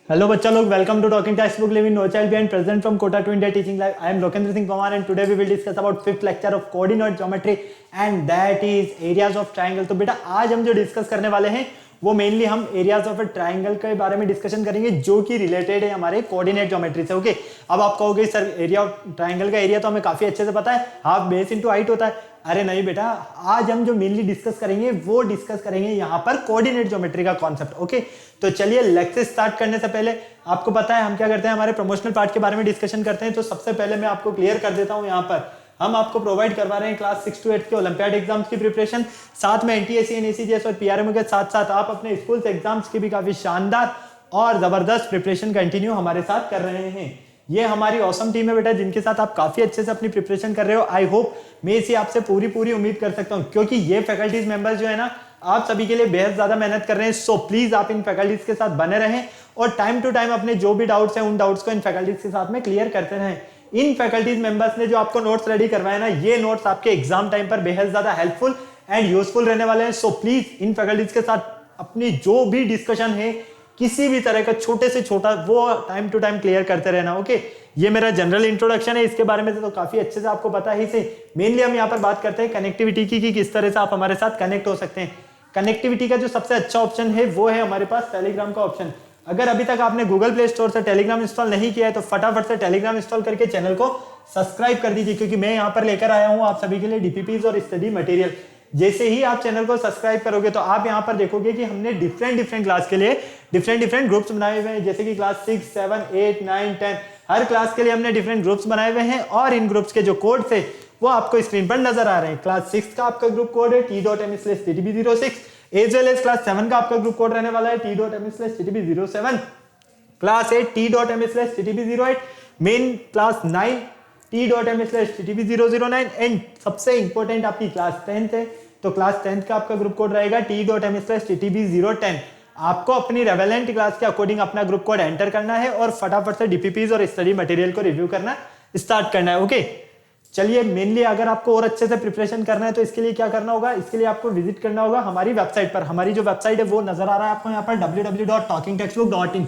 Hello बच्चा लोग, welcome to talking textbook living no child behind present from Kota to India teaching live. I am Lokendra Singh Pawar and today we will discuss about fifth lecture of coordinate geometry and that is areas of triangle. तो बेटा आज हम जो discuss करने वाले हैं वो mainly हम एरियाज ऑफ ए ट्रायंगल के बारे में डिस्कशन करेंगे जो कि रिलेटेड है हमारे कोऑर्डिनेट ज्योमेट्री से। ओके, अब आप कहोगे सर एरिया ऑफ ट्रायंगल का एरिया तो हमें काफी अच्छे से पता है, हाफ बेस इनटू हाइट होता है। अरे नहीं बेटा, आज हम जो मेनली डिस्कस करेंगे वो डिस्कस करेंगे यहाँ पर कोऑर्डिनेट ज्योमेट्री का कॉन्सेप्ट। ओके, तो चलिए लेक्चर स्टार्ट करने से पहले आपको पता है हम क्या करते हैं, हमारे प्रमोशनल पार्ट के बारे में डिस्कशन करते हैं। तो सबसे पहले मैं आपको क्लियर कर देता हूँ, यहाँ पर हम आपको प्रोवाइड करवा रहे हैं क्लास 6 to 8 के ओलंपियाड एग्जाम्स की प्रिपरेशन, साथ में एनटीएससी एनएसीजीएस और पीआरएमओ के साथ साथ आप अपने स्कूल एग्जाम्स की भी काफी शानदार और जबरदस्त प्रिपरेशन कंटिन्यू हमारे साथ कर रहे हैं। ये हमारी औसम टीम है बेटा, जिनके साथ आप काफी अच्छे से अपनी प्रिपरेशन कर रहे हो। आई होप मैं इसी आपसे पूरी उम्मीद कर सकता हूँ, क्योंकि ये फैकल्टीज मेंबर्स जो है ना आप सभी के लिए बेहद ज्यादा मेहनत कर रहे हैं। सो प्लीज आप इन फैकल्टीज के साथ बने रहें और टाइम टू टाइम अपने जो भी डाउट्स हैं उन डाउट्स को इन फैकल्टीज के साथ में क्लियर करते रहें। इन फैकल्टीज मेंबर्स ने जो आपको नोट्स रेडी करवाए ना, ये नोट्स आपके एग्जाम टाइम पर बेहद ज्यादा हेल्पफुल एंड यूजफुल रहने वाले हैं। सो प्लीज इन फैकल्टीज के साथ अपनी जो भी डिस्कशन है किसी भी तरह का छोटे से छोटा वो टाइम टू टाइम क्लियर करते रहना। ओके, ये मेरा जनरल इंट्रोडक्शन है, इसके बारे में तो काफी अच्छे से आपको पता ही से। मेनली हम यहाँ पर बात करते हैं कनेक्टिविटी की कि किस तरह से आप हमारे साथ कनेक्ट हो सकते हैं। कनेक्टिविटी का जो सबसे अच्छा ऑप्शन है वो है हमारे पास टेलीग्राम का ऑप्शन। अगर अभी तक आपने गूगल प्ले स्टोर से टेलीग्राम इंस्टॉल नहीं किया है तो फटाफट से टेलीग्राम इंस्टॉल करके चैनल को सब्सक्राइब कर दीजिए, क्योंकि मैं यहाँ पर लेकर आया हूँ आप सभी के लिए डीपीपीज और स्टडी मटेरियल। जैसे ही आप चैनल को सब्सक्राइब करोगे तो आप यहाँ पर देखोगे कि हमने डिफरेंट क्लास के लिए डिफरेंट ग्रुप्स बनाए हुए हैं, जैसे कि क्लास 6, 7, 8, 9, 10 हर क्लास के लिए हमने डिफरेंट ग्रुप्स बनाए हुए हैं और इन ग्रुप्स के जो कोड थे वो आपको स्क्रीन पर नजर आ रहे हैं। क्लास 6 का आपका ग्रुप कोड है t.m/ttb06, as well as class 7 का आपका ग्रुप कोड रहने वाला है t.m/ttb07, class 8 t.m/ttb08, main class 9 t.m/ttb009 and सबसे इंपॉर्टेंट आपकी क्लास 10th है तो क्लास 10th का आपका ग्रुप कोड रहेगा t.m/ttb010। आपको अपनी रेवेलेंट क्लास के अकॉर्डिंग अपना ग्रुप कोड एंटर करना है और फटाफट से डीपीपीज और स्टडी मटेरियल को रिव्यू करना स्टार्ट करना है। ओके, चलिए मेनली अगर आपको और अच्छे से प्रिपरेशन करना है तो इसके लिए क्या करना होगा, इसके लिए आपको विजिट करना होगा हमारी वेबसाइट पर। हमारी जो वेबसाइट है वो नजर आ रहा है आपको यहाँ पर www.talkingtextbook.in।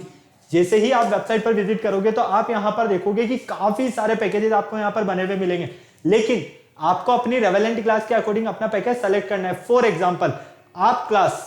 जैसे ही आप वेबसाइट पर विजिट करोगे तो आप यहाँ पर देखोगे कि काफी सारे पैकेजेस आपको यहाँ पर बने हुए मिलेंगे, लेकिन आपको अपनी रेवेलेंट क्लास के अकॉर्डिंग अपना पैकेज सेलेक्ट करना है। फॉर एग्जाम्पल, आप क्लास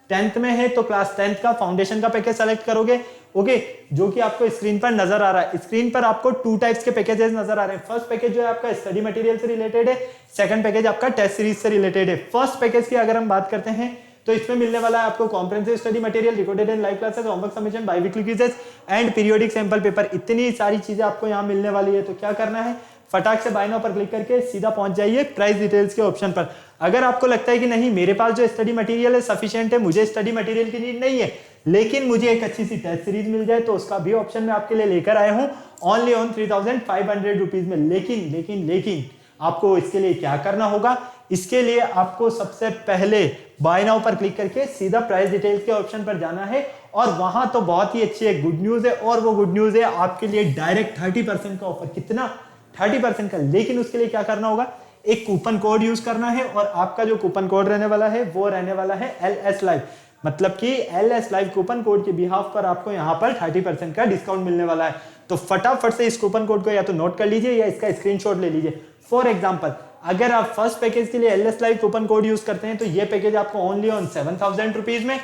10th में है तो क्लास 10th का फाउंडेशन का पैकेज सेलेक्ट करोगे। ओके, जो कि आपको स्क्रीन पर नजर आ रहा है। स्क्रीन पर आपको 2 टाइप्स के पैकेजेस नजर आ रहे हैं। फर्स्ट पैकेज जो है आपका स्टडी मटेरियल से रिलेटेड है, सेकंड पैकेज आपका टेस्ट सीरीज से रिलेटेड है। फर्स्ट पैकेज की अगर हम बात करते हैं तो इसमें मिलने वाला है आपको comprehensive study material, recorded and live classes, homework submission, biweekly quizzes and periodic sample paper. इतनी सारी चीजें आपको यहाँ मिलने वाली है। तो क्या करना है, फटाक से बाय नाउ पर क्लिक करके सीधा पहुंच जाइए प्राइस डिटेल्स के ऑप्शन पर। अगर आपको लगता है कि नहीं मेरे पास जो स्टडी मटेरियल है सफिशिएंट है, मुझे स्टडी मटेरियल की नीड नहीं है, लेकिन मुझे एक अच्छी सी टेस्ट सीरीज मिल जाए, तो उसका भी ऑप्शन मैं आपके लिए लेकर आया हूं ओनली ऑन 3500 रुपीज में। लेकिन आपको इसके लिए क्या करना होगा, इसके लिए आपको सबसे पहले बाय नाउ पर क्लिक करके सीधा प्राइस डिटेल्स के ऑप्शन पर जाना है और वहां तो बहुत ही अच्छी एक गुड न्यूज है, और वो गुड न्यूज है आपके लिए डायरेक्ट 30% का ऑफर। कितना? 30% का। लेकिन उसके लिए क्या करना होगा, एक कूपन कोड यूज करना है और आपका जो कूपन कोड रहने वाला है वो रहने वाला है LS Live। मतलब कि LS Live कूपन कोड के बिहाफ पर आपको यहाँ पर 30% का डिस्काउंट मिलने वाला है। तो फटाफट से इस कूपन कोड को या तो नोट कर लीजिए या इसका स्क्रीनशॉट ले लीजिए। फॉर एग्जांपल, अगर आप फर्स्ट पैकेज के लिए LS Live coupon code use करते हैं तो ये पैकेज आपको ओनली ऑन 7000 रुपीज में,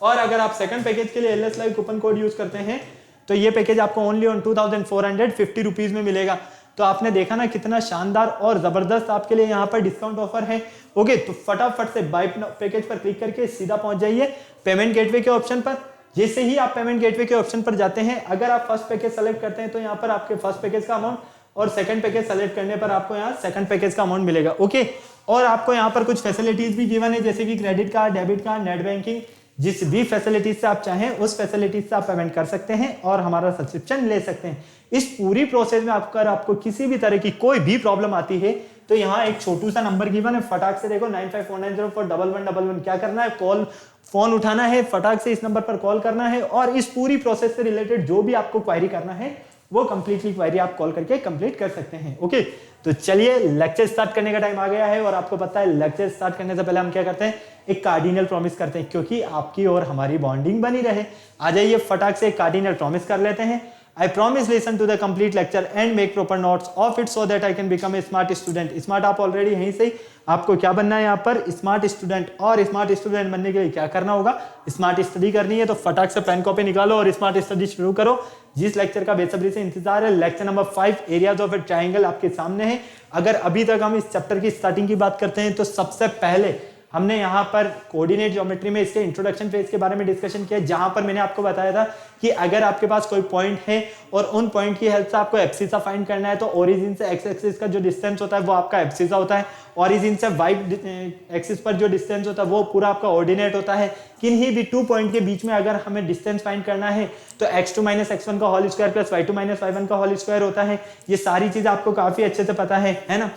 और अगर आप सेकंड पैकेज के लिए LS Live coupon code use करते हैं तो ये पैकेज आपको ओनली ऑन 2450 रुपीज में मिलेगा। तो आपने देखा ना कितना शानदार और जबरदस्त आपके लिए यहाँ पर डिस्काउंट ऑफर है। ओके, तो फटाफट से बाय पैकेज पर क्लिक करके सीधा पहुंच जाइए पेमेंट गेटवे के ऑप्शन पर। जैसे ही आप पेमेंट गेटवे के ऑप्शन पर जाते हैं, अगर आप फर्स्ट पैकेज सेलेक्ट करते हैं तो यहाँ पर आपके फर्स्ट पैकेज का अमाउंट, और सेकंड पैकेज सेलेक्ट करने पर आपको यहाँ सेकंड पैकेज का अमाउंट मिलेगा। ओके, और आपको यहाँ पर कुछ फैसिलिटीज भी गिवन है, जैसे कि credit card, debit card, net banking, जिस भी फैसिलिटीज से आप चाहें उस फैसिलिटीज से आप पेमेंट कर सकते हैं और हमारा सब्सक्रिप्शन ले सकते हैं। इस पूरी प्रोसेस में आपको किसी भी तरह की कोई भी प्रॉब्लम आती है तो यहाँ एक छोटू सा नंबर गिवन है, फटाक से देखो 9549041111। क्या करना है, फोन उठाना है, फटाक से इस नंबर पर कॉल करना है और इस पूरी प्रोसेस से रिलेटेड जो भी आपको क्वेरी करना है वो कंप्लीटली क्वेरी आप कॉल करके कंप्लीट कर सकते हैं। ओके, तो चलिए लेक्चर स्टार्ट करने का टाइम आ गया है और आपको पता है लेक्चर स्टार्ट करने से पहले हम क्या करते हैं, एक कार्डिनल प्रॉमिस करते हैं, क्योंकि आपकी और हमारी बॉन्डिंग बनी रहे। आ जाइए फटाक से एक कार्डिनल प्रॉमिस कर लेते हैं। I promise listen to the complete lecture and make proper notes of it so that I can become a smart student. Smart आप ऑलरेडी यहीं से ही, आपको क्या बनना है यहाँ पर, स्मार्ट स्टूडेंट। और स्मार्ट स्टूडेंट बनने के लिए क्या करना होगा, स्मार्ट स्टडी करनी है। तो फटाक से पेन कॉपी निकालो और स्मार्ट स्टडी शुरू करो। जिस लेक्चर का बेसब्री से इंतजार है, lecture number 5 areas of a triangle आपके सामने है। अगर अभी तक हम इस चैप्टर की स्टार्टिंग की बात करते हैं तो सबसे पहले हमने यहाँ पर कोऑर्डिनेट ज्योमेट्री में इसके इंट्रोडक्शन फेज के बारे में डिस्कशन किया, जहां पर मैंने आपको बताया था कि अगर आपके पास कोई पॉइंट है और उन पॉइंट की हेल्प से आपको एब्सिसा फाइंड करना है, तो ओरिजिन से एक्स एक्सिस का जो डिस्टेंस होता है वो आपका एब्सिसा होता है, ओरिजिन से वाई एक्सिस पर जो डिस्टेंस होता है वो पूरा आपका ऑर्डिनेट होता है। किन्हीं भी 2 पॉइंट के बीच में अगर हमें डिस्टेंस फाइंड करना है तो x2 - x1 का whole square plus y2 - y1 का होल स्क्वायर होता है। ये सारी चीजें आपको काफी अच्छे से पता है ना।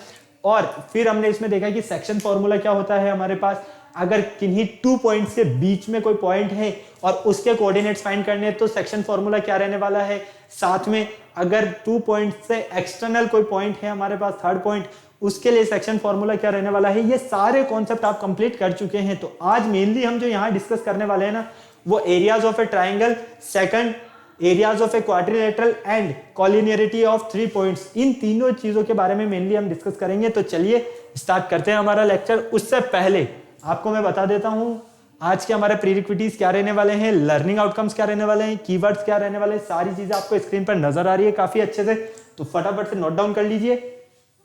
और फिर हमने इसमें देखा कि सेक्शन फॉर्मूला क्या होता है हमारे पास, अगर किन्हीं 2 पॉइंट्स के बीच में कोई पॉइंट है और उसके कोऑर्डिनेट्स फाइंड करने हैं तो सेक्शन फॉर्मूला क्या रहने वाला है। साथ में अगर 2 पॉइंट से एक्सटर्नल कोई पॉइंट है हमारे पास, थर्ड पॉइंट, उसके लिए सेक्शन फॉर्मूला क्या रहने वाला है। ये सारे कॉन्सेप्ट आप कंप्लीट कर चुके हैं। तो आज मेनली हम जो यहाँ डिस्कस करने वाले हैं ना, वो areas of a triangle, second areas of a quadrilateral and collinearity of 3 points, इन तीनों चीजों के बारे में मेनली हम डिस्कस करेंगे। तो चलिए स्टार्ट करते हैं हमारा लेक्चर। उससे पहले आपको मैं बता देता हूं आज के हमारे प्रीरिक्विटीज क्या रहने वाले हैं, लर्निंग आउटकम्स क्या रहने वाले हैं, कीवर्ड्स क्या रहने वाले हैं, सारी चीजें आपको स्क्रीन पर नजर आ रही है काफी अच्छे से। तो फटाफट से नोट डाउन कर लीजिए।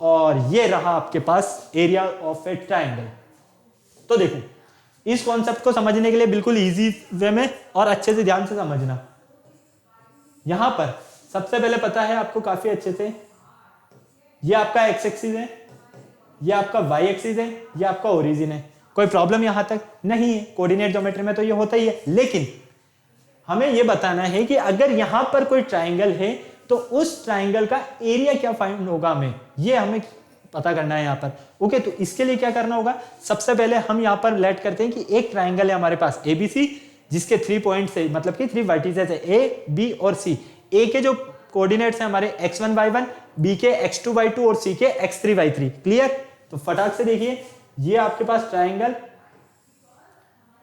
और ये रहा आपके पास एरिया ऑफ ए ट्राइंगल। तो देखो, इस कॉन्सेप्ट को समझने के लिए बिल्कुल इजी वे में और अच्छे से ध्यान से समझना। यहां पर सबसे पहले पता है आपको काफी अच्छे से, ये आपका एक्स एक्सिस है, ये आपका वाई एक्सिस है, ये आपका ओरिजिन है। कोई प्रॉब्लम यहां तक नहीं है, कोऑर्डिनेट ज्योमेट्री में तो ये होता ही है। लेकिन हमें ये बताना है कि अगर यहां पर कोई ट्राइंगल है तो उस ट्राइंगल का एरिया क्या फाइंड होगा, हमें पता करना है यहां पर। ओके, तो इसके लिए क्या करना होगा, सबसे पहले हम यहां पर लेट करते हैं कि एक ट्राइंगल है हमारे पास ABC, जिसके 3 पॉइंट्स है, मतलब कि 3 वर्टिसेस है, A, B और C। A के जो कोऑर्डिनेट्स हैं हमारे x1 y1, B के x2 y2 और C के x3 y3। क्लियर। तो फटाक से देखिए, ये आपके पास ट्राइंगल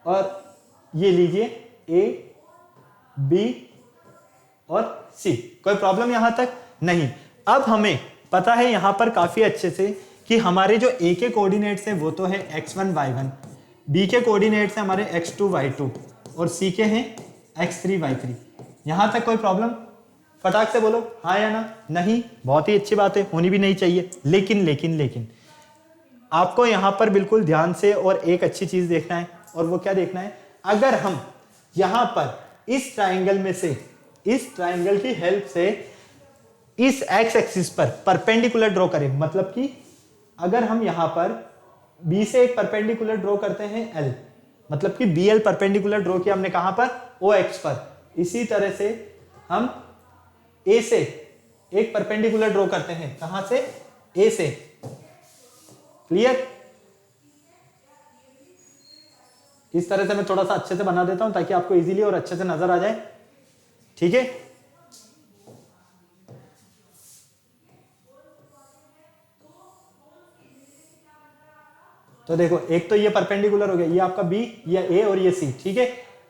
और ये लीजिए A, B और C। कोई प्रॉब्लम यहां तक नहीं। अब हमें पता है यहां पर काफी अच्छे से कि हमारे जो A के कोऑर्डिनेट्स हैं वो तो है x1 y1, B के कोऑर्डिनेट्स हैं हमारे x2 y2 और C के हैं x3 y3। यहां तक कोई प्रॉब्लम, फटाक से बोलो हाँ या ना। नहीं, बहुत ही अच्छी बात है, होनी भी नहीं चाहिए। लेकिन आपको यहां पर बिल्कुल ध्यान से और एक अच्छी चीज देखना है, और वो क्या देखना है, अगर हम यहां पर इस ट्राइंगल में से, इस ट्राइंगल की हेल्प से इस एक्स एक्सिस पर परपेंडिकुलर ड्रॉ करें, मतलब कि अगर हम यहां पर बी से एक परपेंडिकुलर ड्रॉ करते हैं L, मतलब कि BL परपेंडिकुलर ड्रॉ किया हमने कहां पर, OX पर। इसी तरह से हम A से एक परपेंडिकुलर ड्रॉ करते हैं, कहां से, A से। क्लियर। इस तरह से मैं थोड़ा सा अच्छे से बना देता हूं ताकि आपको इजीली और अच्छे से नजर आ जाए। ठीक है। तो देखो, एक तो ये परपेंडिकुलर हो गया, ये आपका B, ये A और ये C। ठीक है।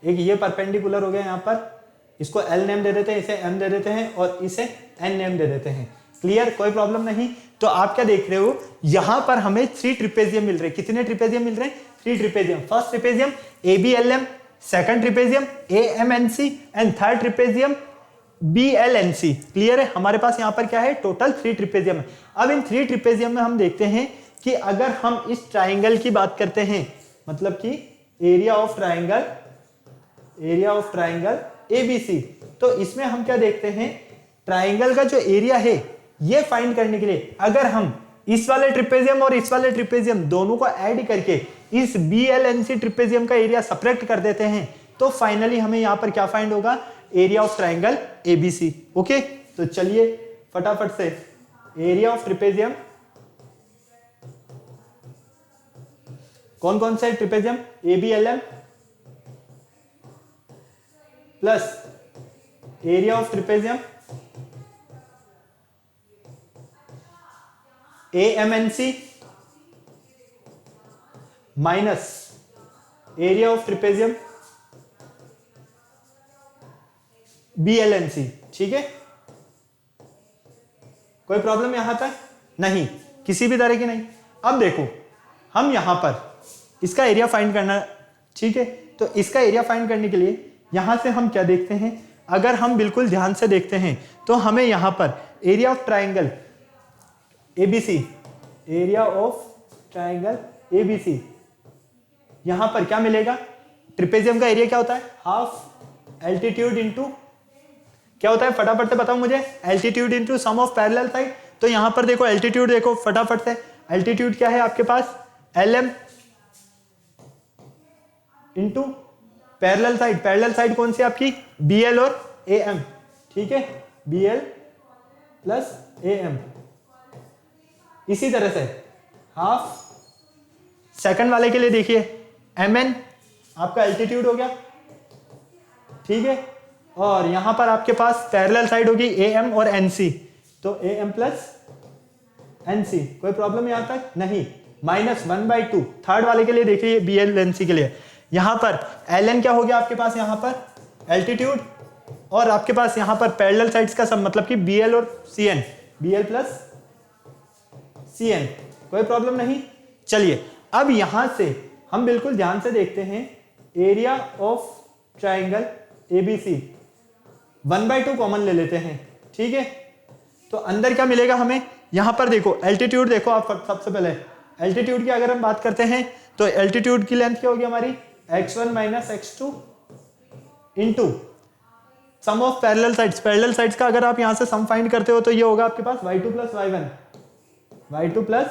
एक ये परपेंडिकुलर हो गया, यहां पर इसको L नेम दे देते हैं, इसे M दे देते हैं और इसे N नेम दे देते हैं। क्लियर, कोई प्रॉब्लम नहीं। तो आप क्या देख रहे हो, यहां पर हमें 3 ट्रिपेजियम मिल रहे हैं। कितने ट्रिपेजियम मिल रहे हैं, 3 trapezium. First trapezium ABLM, second trapezium AMNC and third trapezium BLNC। Clear है। हमारे पास यहां पर क्या है, टोटल 3 ट्रिपेजियम है। अब इन 3 ट्रिपेजियम में हम देखते हैं कि अगर हम इस ट्राइंगल की बात करते हैं, मतलब कि एरिया ऑफ ट्राइंगल ABC, तो इसमें हम क्या देखते हैं, ट्राइंगल का जो एरिया है ये फाइंड करने के लिए अगर हम इस वाले ट्रिपेजियम और इस वाले ट्रिपेजियम दोनों को ऐड करके इस BLNC ट्रिपेजियम का एरिया सब्ट्रैक्ट कर देते हैं, तो फाइनली हमें यहां पर क्या फाइंड होगा, area of triangle ABC। Okay, तो चलिए फटाफट से एरिया ऑफ ट्रिपेजियम, कौन कौन से trapezium, ABLM plus area of trapezium AMNC minus area of trapezium BLNC। ठीक है, कोई प्रॉब्लम यहां तक नहीं, किसी भी तरह की नहीं। अब देखो हम यहां पर इसका एरिया फाइंड करना, ठीक है, तो इसका एरिया फाइंड करने के लिए यहां से हम क्या देखते हैं, अगर हम बिल्कुल ध्यान से देखते हैं तो हमें यहां पर area of triangle ABC, area of triangle ABC, यहां पर क्या मिलेगा, ट्रिपेजियम का एरिया क्या होता है, हाफ एल्टीट्यूड इंटू क्या होता है, फटाफट से बताओ मुझे, altitude into sum of parallel side. तो यहां पर देखो एल्टीट्यूड, देखो फटाफट से, एल्टीट्यूड क्या है आपके पास, LM into parallel side. Parallel side कौन सी आपकी, BL और AM। ठीक है, BL प्लस AM। इसी तरह से हाफ सेकंड वाले के लिए देखिए, MN आपका एल्टीट्यूड हो गया। ठीक है, और यहां पर आपके पास पैरेलल साइड होगी AM और NC, तो AM प्लस NC। कोई प्रॉब्लम यहां तक नहीं, -1/2। थर्ड वाले के लिए देखिए BLNC के लिए, यहां पर LN क्या हो गया आपके पास, यहां पर एल्टीट्यूड, और आपके पास यहां पर पैरेलल साइड्स का सब मतलब कि BL और CN, BL प्लस CN। कोई प्रॉब्लम नहीं। चलिए अब यहां से हम बिल्कुल ध्यान से देखते हैं, area of triangle ABC 1/2 common ले लेते हैं। ठीक है, तो अंदर क्या मिलेगा हमें, यहां पर देखो एल्टीट्यूड, देखो आप सबसे पहले एल्टीट्यूड की अगर हम बात करते हैं तो एल्टीट्यूड की लेंथ क्या होगी हमारी, x1 minus x2 into sum of parallel sides. Parallel sides का अगर आप यहां से सम फाइंड करते हो तो ये होगा आपके पास y2 plus y1, y2 plus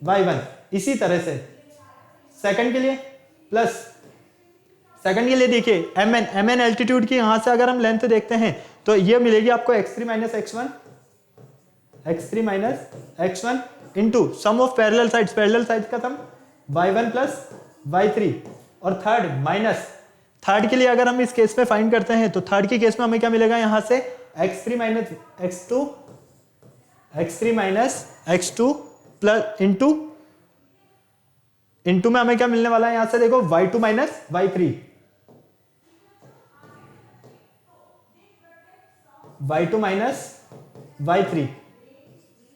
y1। इसी तरह से सेकंड के लिए, प्लस सेकंड के लिए देखिए MN एल्टीट्यूड की यहां से अगर हम लेंथ देखते हैं तो ये मिलेगी आपको x3 minus x1 into sum of parallel sides. Parallel sides का सम y1 प्लस y3। और थर्ड माइनस, थर्ड के लिए अगर हम इस केस में फाइंड करते हैं तो थर्ड के केस में हमें क्या मिलेगा, यहां से x3 minus x2 plus into में हमें क्या मिलने वाला है, यहां से देखो y2 minus y3, y2 minus y3।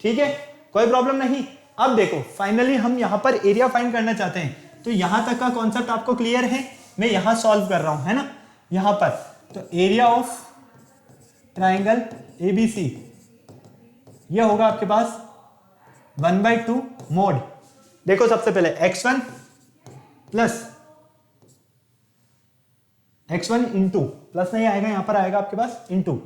ठीक है, कोई प्रॉब्लम नहीं। अब देखो फाइनली हम यहां पर एरिया फाइंड करना चाहते हैं, तो यहां तक का कॉन्सेप्ट आपको क्लियर है, मैं यहां सॉल्व कर रहा हूं, है ना, यहां पर तो एरिया ऑफ ट्राइंगल ABC ये होगा आपके पास 1/2 मोड। देखो सबसे पहले x1 plus x1 into, plus नहीं आएगा, यहां पर आएगा आपके पास into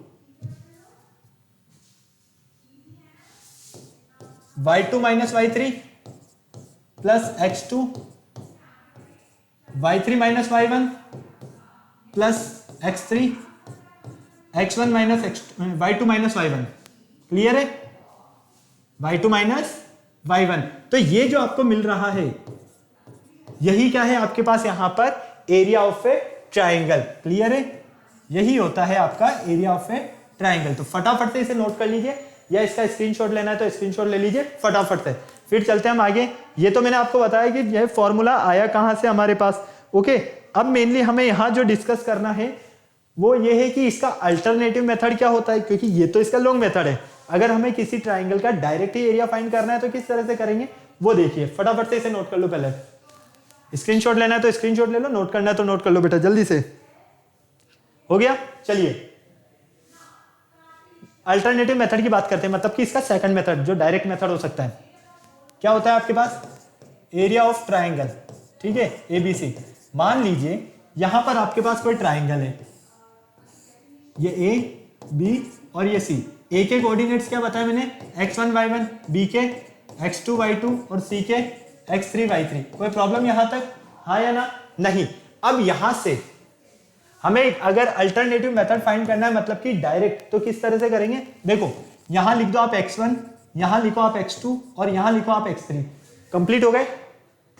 y2 minus y3 plus x2 y3 minus y1 plus x3 x1 minus y2 minus y1। Clear है, y2 माइनस y1। तो ये जो आपको मिल रहा है यही क्या है आपके पास यहां पर area of a triangle. Clear है, यही होता है आपका एरिया ऑफ ए ट्राइंगल। तो फटाफट से इसे नोट कर लीजिए, या इसका स्क्रीनशॉट लेना है तो स्क्रीनशॉट ले लीजिए फटाफट से। फिर चलते हैं हम आगे। ये तो मैंने आपको बताया कि यह फॉर्मूला आया कहां से हमारे पास। ओके, अब मेनली हमें यहां जो डिस्कस करना है वो ये है कि इसका अल्टरनेटिव मेथड क्या होता है, क्योंकि ये तो इसका लॉन्ग मेथड है। अगर हमें किसी ट्राइंगल का डायरेक्ट ही एरिया फाइंड करना है तो किस तरह से करेंगे वो देखिए। फटाफट से इसे नोट कर लो, पहले स्क्रीनशॉट लेना है तो स्क्रीनशॉट ले लो, नोट करना है तो नोट कर लो बेटा, जल्दी से। हो गया, चलिए अल्टरनेटिव मेथड की बात करते हैं, मतलब कि इसका सेकंड मेथड जो डायरेक्ट मेथड हो सकता है। क्या होता है आपके पास, एरिया ऑफ ट्राइंगल, ठीक है, ABC। मान लीजिए यहां पर आपके पास कोई ट्राइंगल है, ये A, B और ये C। A के कोऑर्डिनेट्स क्या बताया मैंने, x1 y1, B के x2 y2 और C के x3 y3। कोई प्रॉब्लम यहां तक, हाँ या ना, नहीं। अब यहां से हमें अगर अल्टरनेटिव मेथड फाइंड करना है, मतलब कि डायरेक्ट, तो किस तरह से करेंगे, देखो यहां लिख दो आप x1, यहां लिखो आप x2 और यहां लिखो आप x3। कंप्लीट हो गए,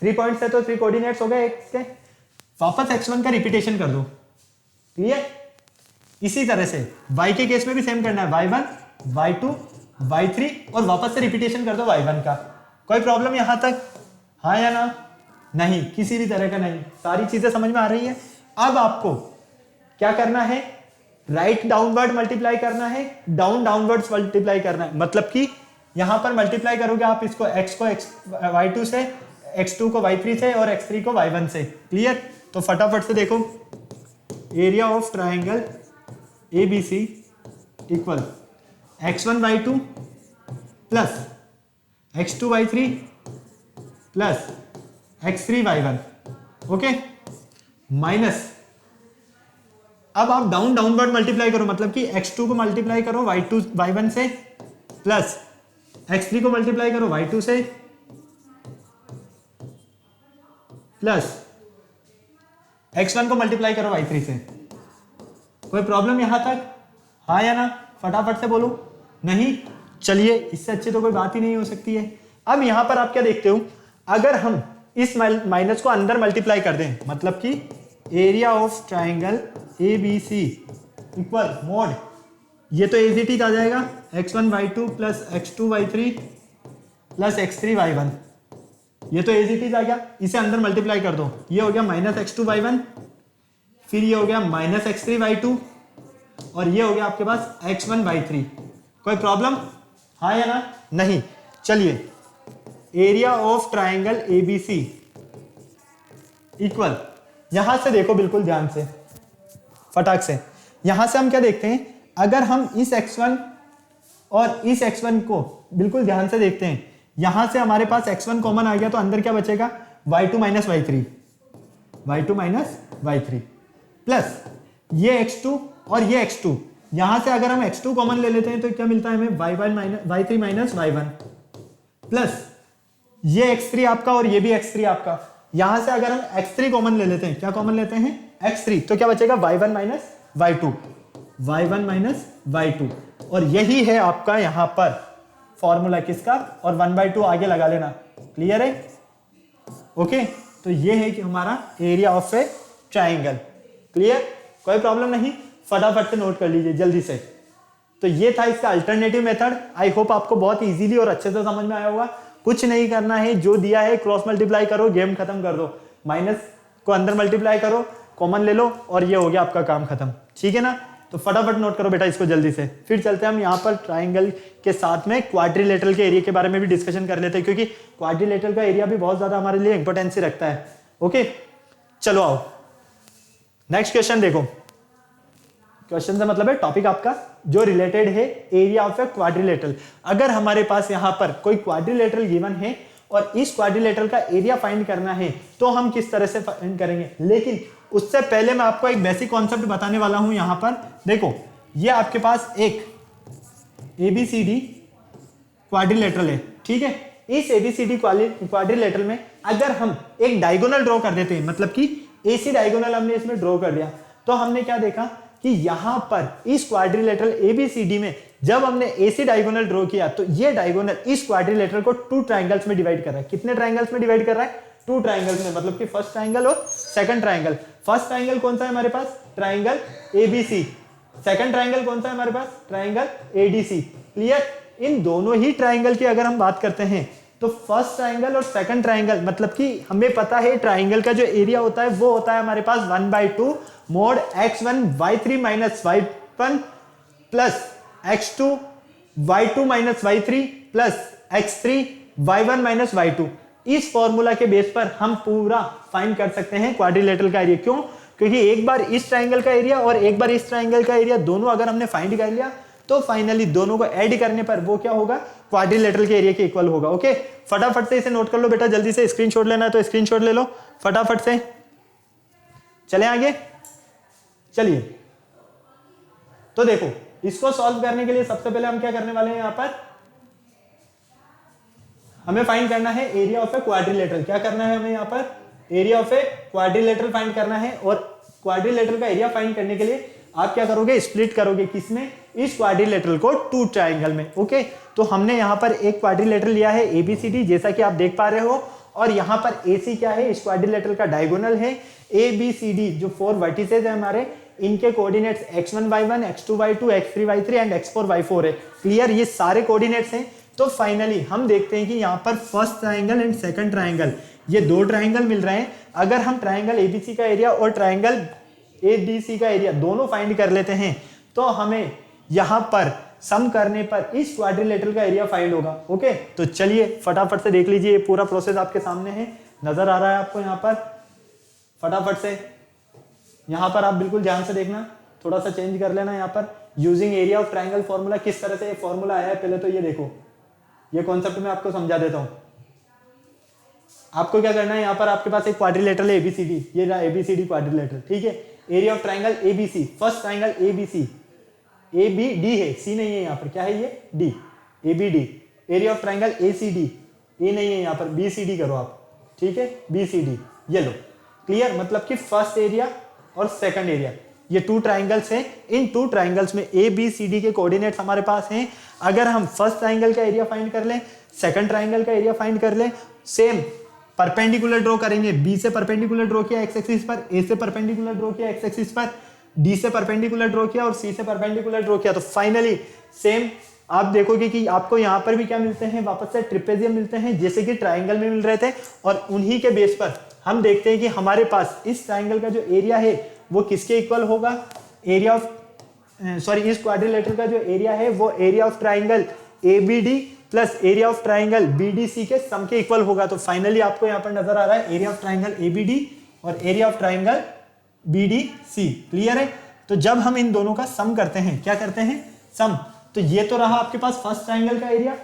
3 पॉइंट्स है तो 3 कोऑर्डिनेट्स हो गए x के। वापस x1 का रिपीटेशन कर दो, क्लियर। इसी तरह से y के केस में भी सेम करना है, y1 y2 y3 और वापस से रिपीटेशन कर दो y1 का। कोई प्रॉब्लम यहां तक? हाँ या ना? नहीं, किसी भी तरह का नहीं। सारी चीजें समझ में आ रही है। अब आपको क्या करना है? राइट डाउनवर्ड मल्टीप्लाई करना है, डाउन डाउनवर्ड्स मल्टीप्लाई करना है। मतलब कि यहां पर मल्टीप्लाई करोगे आप इसको x को y2 से, x2 को y3 से और x3 को y1 से। क्लियर? तो फटाफट से देखो, area of triangle ABC equal x1 y2 plus x2 y3 plus x3 y1, okay, minus, अब आप डाउन डाउनवर्ड मल्टीप्लाई करो, मतलब कि x2 को मल्टीप्लाई करो y2 y1 से प्लस x3 को मल्टीप्लाई करो y2 से प्लस x1 को मल्टीप्लाई करो y3 से। कोई प्रॉब्लम यहां तक? हाँ या ना? फटाफट से बोलो। नहीं? चलिए, इससे अच्छी तो कोई बात ही नहीं हो सकती है। अब यहां पर आप क्या देखते हो, अगर हम इस माइनस को अंदर मल्टीप्लाई कर दें, मतलब कि area of triangle ABC equal mode, ये तो एज इट इज आ जाएगा x1 y2 plus x2 y3 plus x3 y1, ये तो एज इट इज आ गया। इसे अंदर मल्टीप्लाई कर दो, ये हो गया माइनस x2 y1, फिर ये हो गया माइनस x3 y2 और ये हो गया आपके पास x1 y3। कोई प्रॉब्लम? हाँ या ना? नहीं। चलिए, area of triangle ABC equal, यहां से देखो बिल्कुल ध्यान से, फटाक से, यहां से हम क्या देखते हैं, अगर हम इस x1 और इस x1 को बिल्कुल ध्यान से देखते हैं, यहां से हमारे पास x1 कॉमन आ गया तो अंदर क्या बचेगा, y2 minus y3, y2 minus y3 plus ये x2 और ये x2, यहां से अगर हम x2 कॉमन ले लेते हैं तो क्या मिलता है हमें, y3 माइनस y1 प्लस ये x3 आपका और ये भी x3 आपका। यहां से अगर हम x3 कॉमन ले लेते हैं, क्या कॉमन लेते हैं, x3, तो क्या बचेगा, y1 minus y2, y1 minus y2, और यही है आपका यहां पर फॉर्मूला किसका, और 1/2 आगे लगा लेना। क्लियर है? ओके, तो ये है कि हमारा area of a triangle. Clear? कोई प्रॉब्लम नहीं, फटाफट से नोट कर लीजिए जल्दी से। तो ये था इसका अल्टरनेटिव मेथड। आई होप आपको बहुत इजीली और अच्छे से समझ में आया होगा। कुछ नहीं करना है, जो दिया है क्रॉस मल्टीप्लाई करो, गेम खत्म कर दो, माइनस को अंदर मल्टीप्लाई करो, कॉमन ले लो और ये हो गया आपका काम खत्म। ठीक है ना? तो फटाफट नोट करो बेटा इसको जल्दी से। फिर चलते हैं हम यहाँ पर ट्राइंगल के साथ में क्वाड्रिलेटरल के एरिया के बारे में भी डिस्कशन कर लेते हैं, क्योंकि क्वाड्रिलेटरल का एरिया भी बहुत ज्यादा हमारे लिए इंपॉर्टेंसी रखता है। ओके, चलो आओ नेक्स्ट क्वेश्चन देखो। क्वेश्चन से मतलब है टॉपिक आपका जो रिलेटेड है एरिया ऑफ ए क्वाड्रिलेटरल। अगर हमारे पास यहाँ पर कोई क्वाड्रिलेटरल गिवन है और इस क्वाड्रिलेटरल का एरिया फाइंड करना है तो हम किस तरह से फाइंड करेंगे, लेकिन उससे पहले मैं आपको एक बेसिक कॉन्सेप्ट बताने वाला हूं। यहां पर देखो, ये आपके पास एक ABCD क्वाड्रिलेटरल है, ठीक है। इस ABCD क्वाड्रिलेटरल में अगर हम एक डायगोनल ड्रॉ कर देते हैं, मतलब कि AC डायगोनल हमने इसमें ड्रॉ कर दिया, तो हमने क्या देखा कि यहां पर इस क्वाड्रिलेटरल ABCD में जब हमने AC डायगोनल ड्रॉ किया तो ये डायगोनल इस क्वाड्रिलेटरल को 2 ट्राइंगल्स में डिवाइड कर रहा है। कितने ट्राइंगल्स में डिवाइड कर रहा है? 2 ट्राइंगल्स में, मतलब कि फर्स्ट ट्राइंगल और सेकंड ट्राइंगल। फर्स्ट ट्राइंगल कौन सा है हमारे पास? Triangle ABC। सेकंड ट्राइंगल कौन सा है हमारे पास? Triangle ADC। क्लियर? इन दोनों ही ट्राइंगल की अगर हम बात करते हैं तो फर्स्ट ट्राइंगल और सेकंड ट्राइंगल, मतलब कि हमें पता है ट्राइंगल का जो एरिया होता है वो होता है हमारे पास 1/2 mode x1 y3 minus y1 plus x2 y2 minus y3 plus x3 y1 minus y2। इस फॉर्मूला के बेस पर हम पूरा फाइंड कर सकते हैं क्वाड्रिलेटरल का एरिया। क्यों? क्योंकि एक बार इस ट्राइंगल का एरिया और एक बार इस ट्राइंगल का एरिया दोनों अगर हमने फाइंड कर लिया तो फाइनली दोनों को ऐड करने पर वो क्या होगा? क्वाड्रिलेटरल के एरिया के इक्वल होगा। ओके, फटाफट से इसे नोट कर लो बेटा, जल्दी से स्क्रीनशॉट लेना है तो स्क्रीनशॉट ले लो फटाफट से। चले आगे, चलिए। तो देखो, इसको सॉल्व करने के लिए सबसे पहले हम क्या करने वाले हैं, यहां पर हमें फाइंड करना है एरिया ऑफ ए क्वाड्रिलेटरल। क्या करना है हमें? यहां पर area of a quadrilateral find करना है, और क्वाड्रिलेटरल का एरिया फाइंड करने के लिए आप क्या करोगे? स्प्लिट करोगे किसमें? इस क्वाड्रिलेटरल को 2 ट्राइंगल में। ओके, तो हमने यहां पर एक क्वाड्रिलेटरल लिया है ABCD, जैसा कि आप देख पा रहे हो, और यहां पर AC क्या है? इस क्वाड्रिलेटरल का डायगोनल है। ABCD जो 4 वर्टिसेस है हमारे, इनके coordinates x1 y1 x2 y2 x3 y3 and x4 y4 है। क्लियर, ये सारे कोऑर्डिनेट्स हैं। तो फाइनली हम देखते हैं कि यहाँ पर first triangle and second triangle, ये दो ट्राइंगल मिल रहे हैं। अगर हम ट्राइंगल एबीसी का एरिया और ट्राइंगल एडीसी का एरिया दोनों फाइंड कर लेते हैं तो हमें यहाँ पर सम करने पर इस क्वाड्रिलेटरल का एरिया फाइंड होगा। ओके, तो चलिए फटाफट से देख लीजिए, ये पूरा प्रोसेस आपके सामने है, नजर आ रहा है आपको यहाँ पर। फटाफट से यहाँ पर आप बिल्कुल ध्यान से देखना, थोड़ा सा चेंज कर लेना यहाँ पर। Using area of triangle formula, किस तरह से ये फॉर्मूला आया है पहले तो ये देखो, ये कॉन्सेप्ट मैं आपको समझा देता हूँ। आपको क्या करना है, यहाँ पर आपके पास एक क्वाड्रिलेटरल एबीसीडी, ये रहा एबीसीडी क्वाड्रिलेटरल, ठीक है। Area of triangle ABC, first triangle ABC, A B D है, सी नहीं है यहाँ पर, क्या है ये, D, A B D. Area of triangle A C D, A नहीं है यहाँ पर, बी सी डी करो आप, ठीक है, बी सी डी, ये लो। क्लियर, मतलब कि फर्स्ट एरिया और सेकंड एरिया, ये टू ट्राइंगल्स हैं। इन टू ट्राइंगल्स में ए बी सी डी के कोऑर्डिनेट्स हमारे पास हैं। अगर हम फर्स्ट ट्राइंगल का एरिया फाइंड कर लें, सेकंड ट्राइंगल का एरिया फाइंड कर लें, सेम परपेंडिकुलर ड्रॉ करेंगे। बी से परपेंडिकुलर ड्रॉ किया एक्स एक्सिस पर, ए से परपेंडिकुलर ड्रॉ किया एक्स एक्सिस पर, डी से परपेंडिकुलर ड्रॉ किया और सी से परपेंडिकुलर ड्रॉ किया, तो फाइनली सेम आप देखोगे कि आपको यहाँ पर भी क्या मिलते हैं, वापस से ट्रिपेजियम मिलते हैं, जैसे कि ट्राइंगल में मिल रहे थे। और उन्हीं के बेस पर हम देखते हैं कि हमारे पास इस ट्राइंगल का जो एरिया है वो किसके इक्वल होगा, एरिया ऑफ इस क्वाड्रिलेटरल का जो एरिया है वो area of triangle ABD plus area of triangle BDC के सम के इक्वल होगा। तो फाइनली आपको यहाँ पर नजर आ रहा है एरिया ऑफ ट्राइंगल एबीडी और area of triangle BDC. Clear है, तो जब हम इन दोनों का सम करते हैं, क्या करते हैं, सम, तो ये तो रहा आपके पास फर्स्ट ट्राइंगल का एरिया,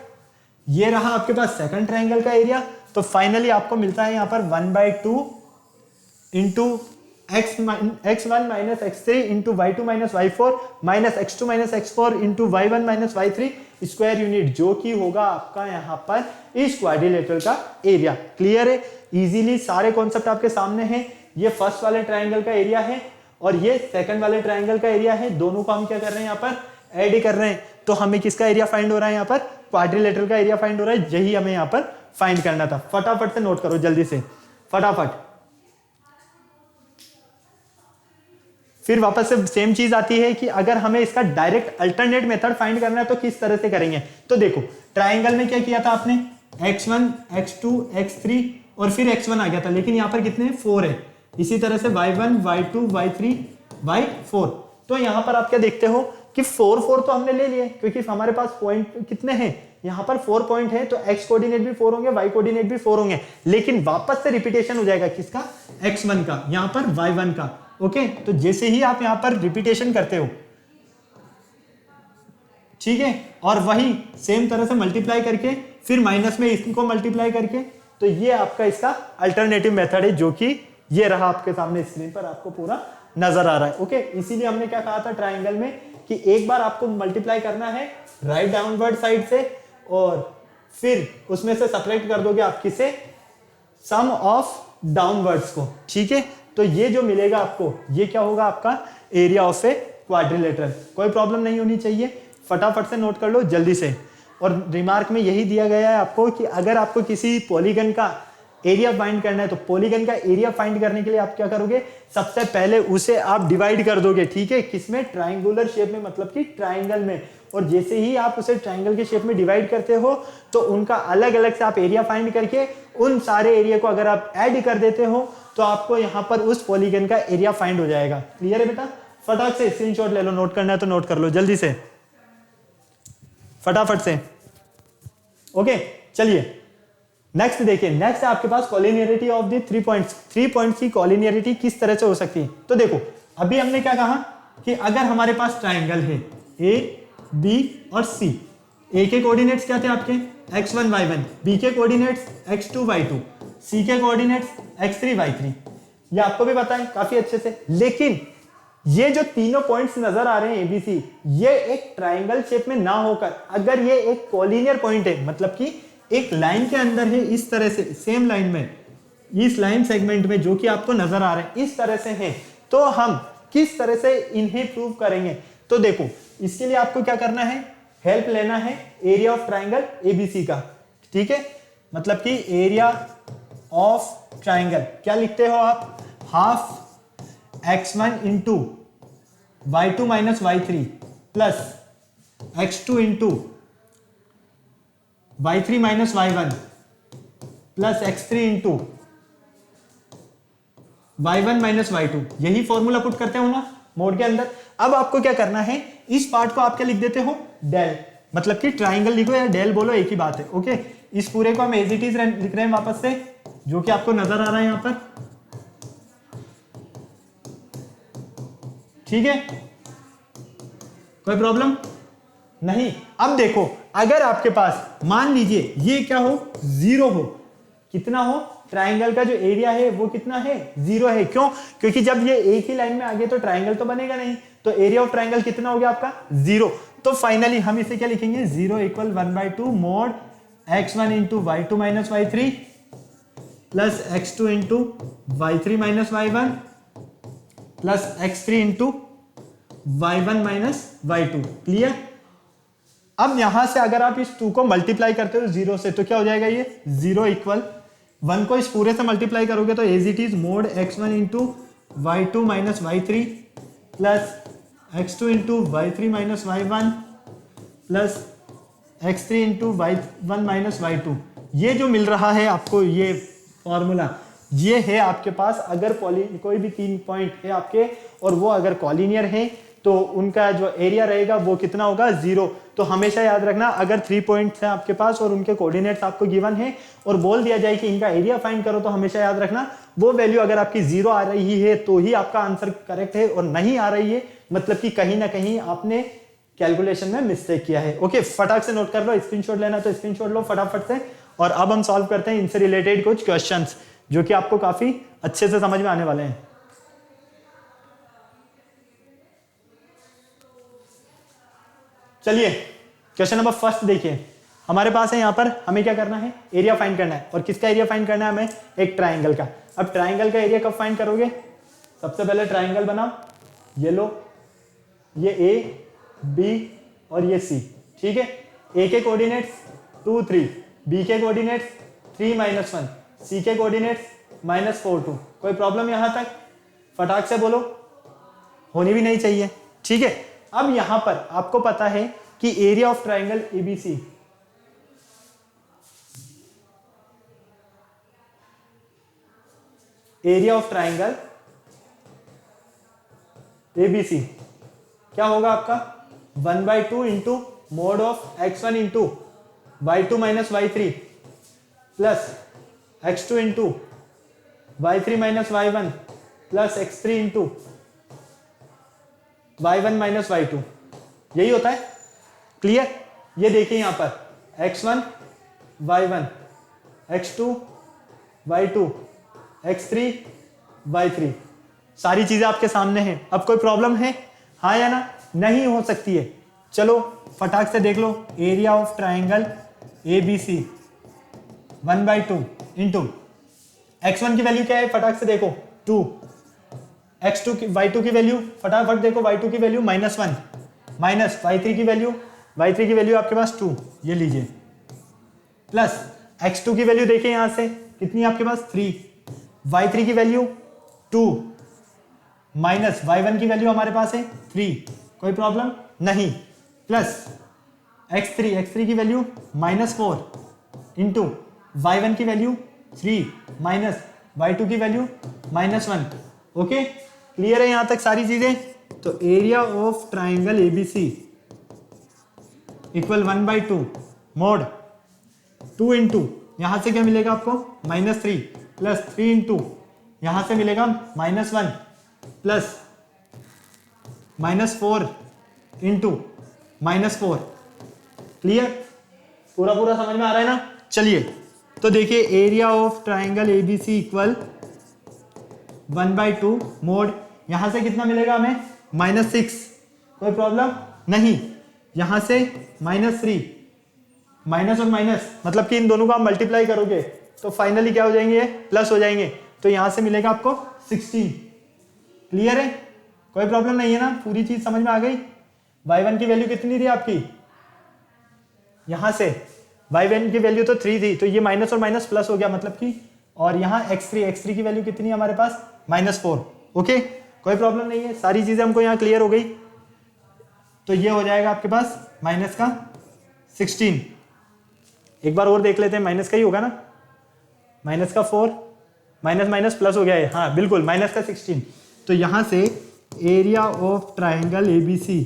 ये रहा आपके पास सेकंड ट्राइंगल का एरिया। तो फाइनली आपको मिलता है यहाँ पर 1/2 into x1 minus x3 into y2 minus y4 minus x2 minus x4 into y1 minus y3 square unit, जो कि होगा आपका यहाँ पर इस क्वाड्रिलेटरल का एरिया। क्लियर है, इजीली सारे कॉन्सेप्ट आपके सामने हैं। ये फर्स्ट वाले ट्राइंगल का एरिया है और ये सेकंड वाले ट्राइंगल का एरिया है, दोनों को हम क्या कर रहे हैं, यहाँ पर ऐड कर रहे हैं। तो हमें किसका एरिया फाइंड हो रहा है, यहाँ पर क्वाड्रिलेटरल का एरिया फाइंड हो रहा है, यही हमें यहाँ पर फाइंड करना था। फटाफट से नोट करो जल्दी से, फटाफट। फिर वापस से सेम चीज आती है कि अगर हमें इसका डायरेक्ट अल्टरनेट मेथड फाइंड करना है तो किस तरह से करेंगे। तो देखो ट्राइंगल में क्या किया था आपने, x1 x2 x3 और फिर x1 आ गया था, लेकिन यहाँ पर कितने 4 है। इसी तरह से y1 y2 y3 y4, तो यहाँ पर आप क्या देखते हो कि 4 4 तो हमने ले लिए, क्योंकि हमारे पास पॉइंट कितने हैं, यहाँ पर 4 पॉइंट है, तो x कोऑर्डिनेट भी 4 होंगे, y कोऑर्डिनेट भी 4 होंगे, लेकिन वापस से रिपीटेशन हो जाएगा किसका, x1 का, यहाँ पर y1 का। ओके, तो जैसे ही आप यहाँ पर रिपीटेशन करते हो, ठीक है, और वही सेम तरह से मल्टीप्लाई करके फिर माइनस में इसको मल्टीप्लाई करके, तो ये आपका इसका अल्टरनेटिव मेथड है, जो कि ये रहा आपके सामने स्क्रीन पर आपको पूरा नजर आ रहा है। ओके, इसीलिए हमने क्या कहा था ट्राइंगल में कि एक बार आपको मल्टीप्लाई करना है राइट डाउनवर्ड साइड से और फिर उसमें से सब्ट्रैक्ट कर दोगे आप किसे, सम ऑफ डाउनवर्ड्स को, ठीक है। तो ये जो मिलेगा आपको, ये क्या होगा, आपका एरिया ऑफ ए क्वाड्रिलेटरल। कोई प्रॉब्लम नहीं होनी चाहिए, फटाफट से नोट कर लो जल्दी से। और रिमार्क में यही दिया गया है आपको कि अगर आपको किसी पॉलीगन का एरिया फाइंड करना है तो पॉलीगन का एरिया फाइंड करने के लिए आप क्या करोगे, सबसे पहले उसे आप डिवाइड कर दोगे, ठीक है, किसमें, ट्राइंगुलर शेप में, मतलब कि ट्राइंगल में। और जैसे ही आप उसे ट्राइंगल के शेप में डिवाइड करते हो तो उनका अलग अलग से आप एरिया फाइंड करके उन सारे एरिया को अगर आप ऐड कर देते हो तो आपको यहाँ पर उस पॉलीगन का एरिया फाइंड हो जाएगा। क्लियर है बेटा, फटाफट से स्क्रीनशॉट ले लो, नोट करना है तो नोट कर लो जल्दी से, फटाफट से। ओके, चलिए नेक्स्ट देखिए, नेक्स्ट है आपके पास collinearity of the 3 points. 3 points की कॉलिनियरिटी किस तरह से हो सकती है। तो देखो अभी हमने क्या कहा कि अगर हमारे पास ट्राइंगल है ए बी और सी, ए के कोऑर्डिनेट्स क्या थे आपके x1 y1, बी के कोऑर्डिनेट्स x2 y2, सी के कोऑर्डिनेट्स x3 y3, ये आपको भी पता है काफी अच्छे से। लेकिन ये जो तीनों पॉइंट्स नजर आ रहे हैं एबीसी, ये एक ट्राइंगल शेप में ना होकर अगर ये एक कॉलिनियर पॉइंट है, मतलब कि एक लाइन के अंदर है, इस तरह से सेम लाइन में, इस लाइन सेगमेंट में जो कि आपको नजर आ रहे हैं इस तरह से है, तो हम किस तरह से इन्हें प्रूव करेंगे। तो देखो इसके लिए आपको क्या करना है, हेल्प लेना है एरिया ऑफ ट्राइंगल एबीसी का, ठीक है, मतलब कि एरिया ऑफ ट्राइंगल क्या लिखते हो आप, half x1 into y2 minus y3 plus x2 into y3 minus y1 plus x3 into y1 minus y2, यही फॉर्मूला पुट करते हो ना मोड के अंदर। अब आपको क्या करना है, इस पार्ट को आप क्या लिख देते हो, डेल, मतलब कि ट्राइंगल लिखो या डेल बोलो, एक ही बात है। ओके, इस पूरे को हम एज इट इज लिख रहे हैं वापस से, जो कि आपको नजर आ रहा है यहां पर, ठीक है, कोई प्रॉब्लम नहीं। अब देखो, अगर आपके पास मान लीजिए ये क्या हो, जीरो हो, कितना हो, ट्राइंगल का जो एरिया है वो कितना है, जीरो है। क्यों? क्योंकि जब ये एक ही लाइन में आगे तो ट्राइंगल तो बनेगा नहीं, तो एरिया ऑफ ट्राइंगल कितना हो गया आपका, जीरो। तो फाइनली हम इसे क्या लिखेंगे, zero equal 1/2 mode x1 into y2 minus y3 plus x2 into y3 minus y1 plus x3 into y1 minus y2। Clear? अब यहां से अगर आप इस 2 को मल्टीप्लाई करते हो जीरो से, तो क्या हो जाएगा, ये जीरो इक्वल 1 को इस पूरे से मल्टीप्लाई करोगे तो as it is mod x1 into y2 minus y3 plus x2 into y3 minus y1 plus x3 into y1 minus y2। ये जो मिल रहा है आपको, ये फॉर्मूला, ये है आपके पास अगर कोई भी 3 पॉइंट है आपके और वो अगर कॉलिनियर है तो उनका जो एरिया रहेगा वो कितना होगा, जीरो। तो हमेशा याद रखना, अगर 3 पॉइंट्स हैं आपके पास और उनके कोऑर्डिनेट्स आपको गिवन है और बोल दिया जाए कि इनका एरिया फाइंड करो, तो हमेशा याद रखना वो वैल्यू अगर आपकी जीरो आ रही है तो ही आपका आंसर करेक्ट है, और नहीं आ रही है मतलब कि कहीं ना कहीं आपने कैलकुलेशन में मिस्टेक किया है। ओके, फटाक से नोट कर लो, स्क्रीनशॉट लेना तो स्क्रीनशॉट लो फटाफट से। और अब हम सॉल्व करते हैं इनसे रिलेटेड कुछ क्वेश्चंस जो कि आपको काफी अच्छे से समझ में आने वाले हैं। चलिए क्वेश्चन नंबर फर्स्ट देखिए, हमारे पास है यहाँ पर, हमें क्या करना है, एरिया फाइंड करना है। और किसका एरिया फाइंड करना है हमें, एक ट्राइंगल का। अब ट्राइंगल का एरिया कब फाइंड करोगे, सबसे पहले ट्राइंगल बनाओ, ये लो, ये ए बी और ये सी, ठीक है। ए के कोऑर्डिनेट्स 2 3, बी के कोऑर्डिनेट्स 3 -1, सी के कोऑर्डिनेट्स -4 2। कोई प्रॉब्लम यहां तक, फटाक से बोलो, होनी भी नहीं चाहिए, ठीक है। अब यहां पर आपको पता है कि area of triangle ABC, area of triangle ABC क्या होगा आपका, 1/2 into mode of x1 into y2 minus y3 plus x2 into y3 minus y1 plus x3 into y1 minus y2, यही होता है। क्लियर? ये देखिए यहां पर x1 y1 x2 y2 x3 y3, सारी चीजें आपके सामने हैं। अब कोई प्रॉब्लम है, हाँ या ना, नहीं हो सकती है। चलो फटाक से देख लो, area of triangle ABC 1/2 into x1 की वैल्यू क्या है, फटाक से देखो 2, x2 की y2 की वैल्यू फटाफट देखो, y2 की वैल्यू -1 माइनस y3 की वैल्यू आपके पास 2, ये लीजिए, प्लस x2 की वैल्यू देखिए यहां से कितनी है आपके पास 3, y3 की वैल्यू 2 माइनस y1 की वैल्यू हमारे पास है 3, कोई प्रॉब्लम नहीं, प्लस x3 की वैल्यू -4 इंटू y1 की वैल्यू 3 माइनस y2 की वैल्यू -1। ओके, क्लियर है यहां तक सारी चीजें? तो area of triangle ABC equal 1/2 mode 2 into यहां से क्या मिलेगा आपको -3 प्लस 3 इंटू यहां से मिलेगा -1 प्लस -4 इंटू -4। क्लियर? पूरा समझ में आ रहा है ना? चलिए तो देखिए, area of triangle ABC equal 1/2 mode, यहां से कितना मिलेगा हमें -6, कोई प्रॉब्लम नहीं, यहां से -3, माइनस और माइनस मतलब कि इन दोनों को आप मल्टीप्लाई करोगे तो फाइनली क्या हो जाएंगे, प्लस हो जाएंगे, तो यहां से मिलेगा आपको 16। क्लियर है? कोई प्रॉब्लम नहीं है ना? पूरी चीज समझ में आ गई? y1 की वैल्यू कितनी थी आपकी, यहां से y1 की वैल्यू तो 3 थी, तो ये माइनस और माइनस प्लस हो गया मतलब कि, और यहाँ x3 की वैल्यू कितनी है हमारे पास -4। ओके, कोई प्रॉब्लम नहीं है, सारी चीजें हमको यहाँ क्लियर हो गई। तो ये हो जाएगा आपके पास माइनस का 16। एक बार और देख लेते हैं, माइनस का ही होगा ना, माइनस का 4, माइनस माइनस प्लस हो गया है, हाँ बिल्कुल माइनस का 16। तो यहां से area of triangle ABC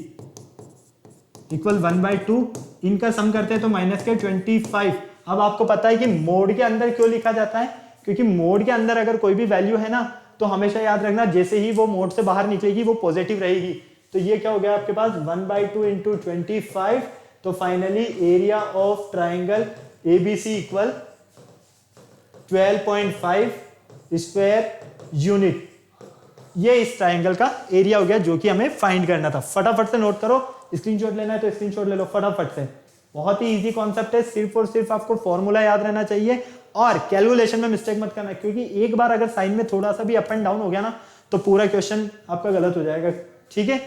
equal 1/2, इनका सम करते हैं तो माइनस के 25। अब आपको पता है कि मोड के अंदर क्यों लिखा जाता है, क्योंकि मोड के अंदर अगर कोई भी वैल्यू है ना तो हमेशा याद रखना जैसे ही वो मोड से बाहर निकलेगी वो पॉजिटिव रहेगी। तो ये क्या हो गया आपके पास 1/2 इंटू 25। तो finally area of triangle ABC equal 12.5 square unit. ये इस ट्राइंगल का एरिया हो गया जो कि हमें फाइंड करना था। फटाफट से नोट करो, स्क्रीनशॉट लेना है तो स्क्रीनशॉट ले लो फटाफट से। बहुत ही इजी कॉन्सेप्ट है, सिर्फ और सिर्फ आपको फॉर्मूला याद रहना चाहिए और कैलकुलेशन में मिस्टेक मत करना, क्योंकि एक बार अगर साइन में थोड़ा सा भी अप एंड डाउन हो गया ना तो पूरा क्वेश्चन आपका गलत हो जाएगा। ठीक है,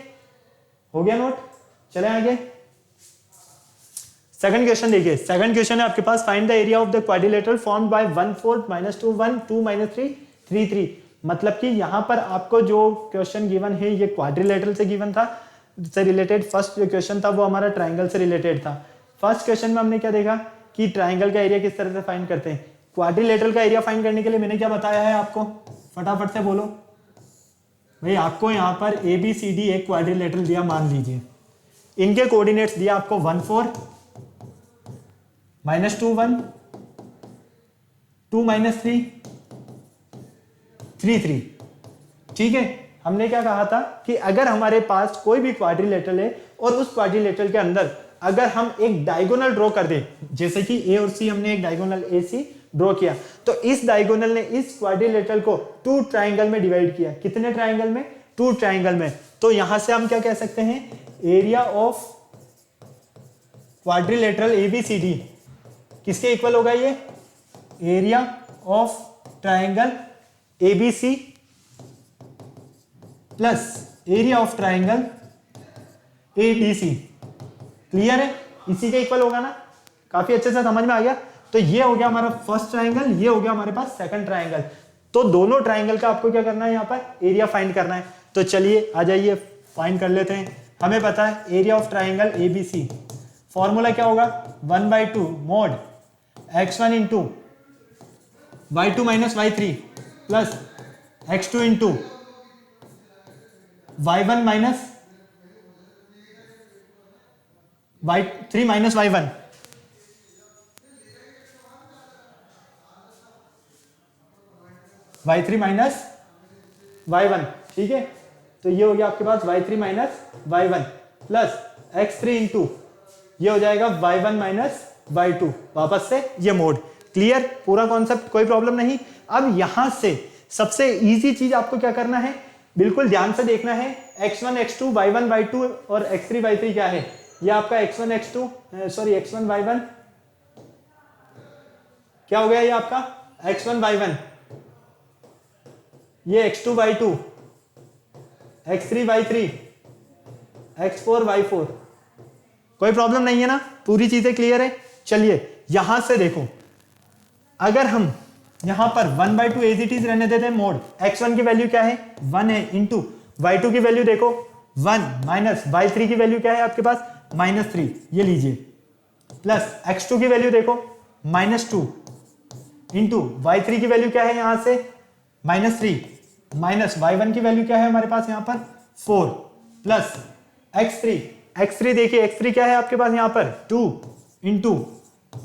हो गया नोट, चले आगे। सेकंड क्वेश्चन देखिए, सेकंड क्वेश्चन है आपके पास find the area of the quadrilateral formed by 1/4 -2 1 2 -3 3 3। मतलब कि यहां पर आपको जो क्वेश्चन गिवन है ये क्वाड्रिलेटरल से गिवन था, से रिलेटेड। फर्स्ट जो क्वेश्चन था वो हमारा ट्राइंगल से रिलेटेड था। फर्स्ट क्वेश्चन में हमने क्या देखा कि ट्राइंगल का एरिया किस तरह से फाइंड करते हैं। क्वाड्रिलेटरल का एरिया फाइंड करने के लिए मैंने क्या बताया है आपको, फटाफट से बोलो भाई। आपको यहाँ पर ABCD एक क्वाड्रिलेटरल दिया, मान लीजिए इनके कोऑर्डिनेट्स दिया आपको 1/4 -2 1 2 -3 3 3। ठीक है, हमने क्या कहा था कि अगर हमारे पास कोई भी क्वाड्रिलेटरल है और उस क्वाड्रिलेटरल के अंदर अगर हम एक डायगोनल ड्रॉ कर दें, जैसे कि A और C, हमने एक डायगोनल AC ड्रॉ किया, तो इस डायगोनल ने इस क्वाड्रिलेटरल को 2 ट्राइंगल में डिवाइड किया। कितने ट्राइंगल में? 2 ट्राइंगल में। तो यहां से हम क्या कह सकते हैं, एरिया ऑफ क्वाड्रिलेटरल ABCD किसके इक्वल होगा, ये area of triangle ABC plus area of triangle ABC। Clear है, इसी के इक्वल होगा ना, काफी अच्छे से समझ में आ गया। तो ये हो गया हमारा फर्स्ट ट्राइंगल, ये हो गया हमारे पास सेकंड ट्राइंगल। तो दोनों ट्राइंगल का आपको क्या करना है, यहाँ पर एरिया फाइंड करना है। तो चलिए आ जाइए फाइंड कर लेते हैं। हमें पता है area of triangle ABC, formula क्या होगा 1/2 mode x1 into y2 minus y3 plus x2 into y1 minus y3 minus y1। y3 minus y1। ठीक है, तो ये हो गया आपके पास y3 minus y1 plus x3 into ये हो जाएगा y1 माइनस y2। वापस से ये मोड। क्लियर, पूरा कॉन्सेप्ट, कोई प्रॉब्लम नहीं। अब यहां से सबसे इजी चीज आपको क्या करना है, बिल्कुल ध्यान से देखना है। x1 x2 y1 y2 और x3 y3 क्या है। ये आपका x1 x2 sorry x1 y1 क्या हो गया, ये आपका x1 y1, ये x2 y2, x3 y3, x4 y4। कोई प्रॉब्लम नहीं है ना, पूरी चीजें क्लियर है। चलिए यहां से देखो, अगर हम यहां पर 1/2 एज इट इज रहने देते हैं, मोड x1 की वैल्यू क्या है 1 है, इंटू y2 की वैल्यू देखो 1 माइनस y3 की वैल्यू क्या है आपके पास -3, ये लीजिए, प्लस x2 की वैल्यू देखो -2 इंटू y3 की वैल्यू क्या है यहां से -3 माइनस y1 की वैल्यू क्या है हमारे पास यहाँ पर 4 प्लस x3 देखिए x3 क्या है आपके पास यहाँ पर 2 इंटू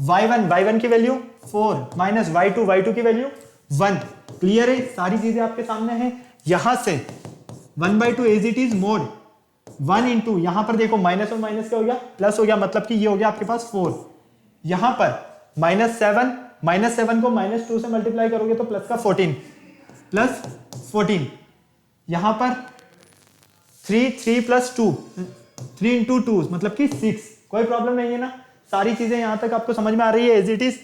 y1 की वैल्यू 4 माइनस y2 की वैल्यू 1। क्लियर है, सारी चीजें आपके सामने हैं। यहां से 1/2 as it is mode 1 into यहां पर देखो माइनस और माइनस क्या हो गया, प्लस हो गया, मतलब कि ये हो गया आपके पास 4। यहां पर -7 को -2 से मल्टीप्लाई करोगे तो प्लस का 14 प्लस 14। यहां पर 3 प्लस 2 3 इंटू 2 मतलब कि 6। कोई प्रॉब्लम नहीं है ना, सारी चीजें यहां तक आपको समझ में आ रही है एज इट इज।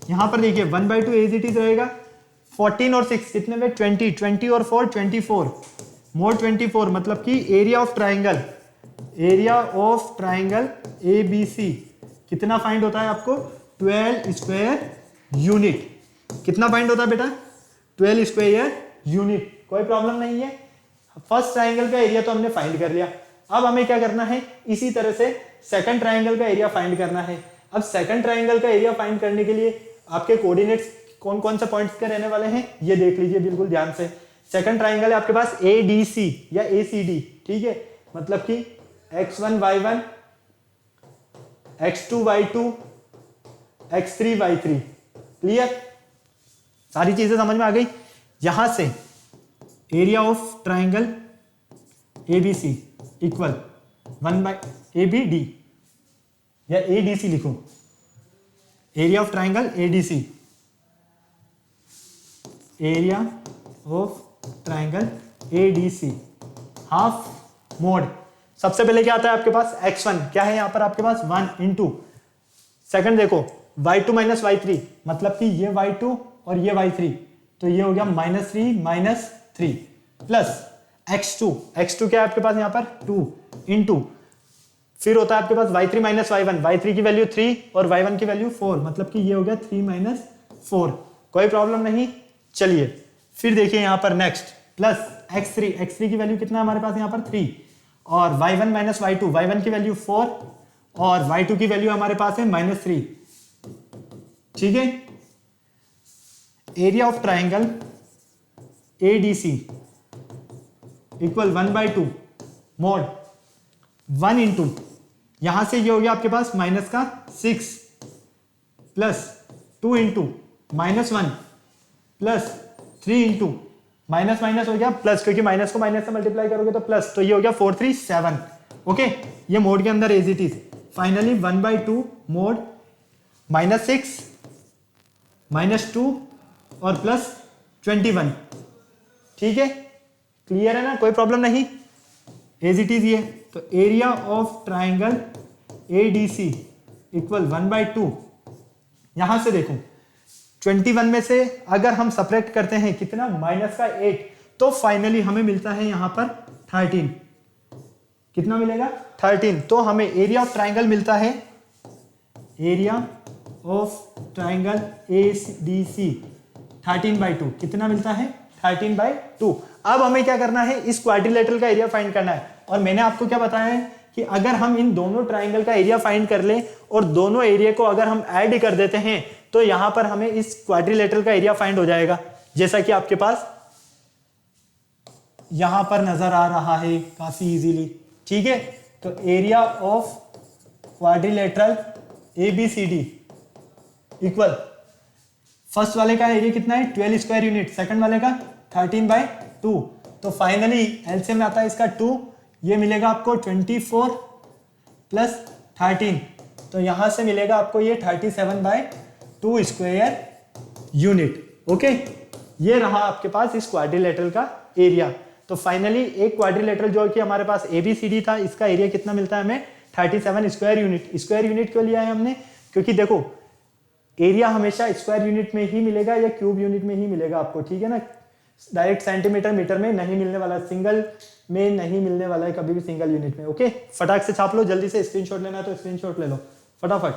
यहां पर देखिए 1/2 एज इट इज रहेगा, 14 और 6 कितने में 20 और 4 24 मोड 24, मतलब कि एरिया ऑफ ट्राइंगल ABC कितना फाइंड होता है आपको 12 स्क्वायर यूनिट। कितना फाइंड होता है बेटा 12 स्क्वायर यूनिट। कोई प्रॉब्लम नहीं है। फर्स्ट ट्राइंगल का एरिया तो हमने फाइंड कर लिया। अब हमें क्या करना है, इसी तरह से सेकंड ट्राइंगल का एरिया फाइंड करना है। अब सेकंड ट्राइंगल का एरिया फाइंड करने के लिए आपके कोऑर्डिनेट्स कौन कौन से पॉइंट्स के रहने वाले हैं ये देख लीजिए बिल्कुल ध्यान से। सेकंड ट्राइंगल है आपके पास ADC या ACD, ठीक है, मतलब कि x1 y1 x2 y2 x3 y3। Clear, सारी चीजें समझ में आ गई। यहां से area of triangle ABC equal 1/ABD या ADC लिखो, area of triangle ADC, area of triangle ADC half mode. सबसे पहले क्या आता है आपके पास, x1 क्या है यहाँ पर आपके पास 1 इंटू, सेकंड देखो y2 माइनस y3, मतलब कि ये y2 और ये y3, तो ये हो गया -3 प्लस x2 क्या है आपके पास यहाँ पर 2 इंटू, फिर होता है आपके पास y3 माइनस y1, y3 की वैल्यू 3 और y1 की वैल्यू 4, मतलब कि ये हो गया 3 - 4। कोई प्रॉब्लम नहीं। चलिए फिर देखिए यहाँ पर नेक्स्ट प्लस x3 की वैल्यू कितना है हमारे पास यहाँ पर 3, और y1 माइनस y2, y1 की वैल्यू 4 और y2 की वैल्यू हमारे पास है -3। ठीक है, area of triangle ADC equal 1/2 mode 1 into, यहां से ये हो गया आपके पास माइनस का 6 plus 2 into -1 plus 3 into minus हो गया प्लस, क्योंकि माइनस को माइनस से मल्टीप्लाई करोगे तो प्लस, तो ये हो गया 437। ओके, ये मोड के अंदर as it is. Finally 1/2 mode -6 -2 और प्लस 21। ठीक है, क्लियर है ना, कोई प्रॉब्लम नहीं, एज इट इज ये। तो area of triangle ADC equal 1/2, यहां से देखो 21 में से अगर हम सब्ट्रैक्ट करते हैं कितना -8, तो फाइनली हमें मिलता है यहां पर 13। कितना मिलेगा 13। तो हमें एरिया ऑफ ट्राइंगल मिलता है, एरिया ऑफ ट्राइंगल ADC 13/2 कितना मिलता है 13/2। अब हमें क्या करना है, इस क्वाड्रिलेटरल का एरिया फाइंड करना है। और मैंने आपको क्या बताया है कि अगर हम इन दोनों ट्राइंगल का एरिया फाइंड कर लें और दोनों एरिया को अगर हम ऐड कर देते हैं तो यहां पर हमें इस क्वाड्रिलेटरल का एरिया फाइंड हो जाएगा, जैसा कि आपके पास यहां पर नजर आ रहा है काफी इजीली। ठीक है, तो area of quadrilateral ABCD equal, first वाले का एरिया कितना है 12 स्क्वायर यूनिट, सेकंड वाले का 13/2, तो फाइनली एलसीएम में आता है इसका 2, ये मिलेगा आपको 24 प्लस 13, तो यहां से मिलेगा आपको ये 37/2 स्क्वायर यूनिट। ओके, ये रहा आपके पास इस क्वाड्रिलेटरल का एरिया। तो फाइनली एक क्वाड्रिलेटरल जो कि हमारे पास ABCD था, इसका एरिया कितना मिलता है हमें 37 स्क्वायर यूनिट। स्क्वायर यूनिट क्यों लिया है हमने, क्योंकि देखो एरिया हमेशा स्क्वायर यूनिट में ही मिलेगा या क्यूब यूनिट में ही मिलेगा आपको, ठीक है ना, डायरेक्ट सेंटीमीटर मीटर में नहीं मिलने वाला, सिंगल में नहीं मिलने वाला है कभी भी सिंगल यूनिट में। ओके, फटाक से छाप लो, जल्दी से स्क्रीनशॉट लेना है तो स्क्रीनशॉट ले लो फटाफट।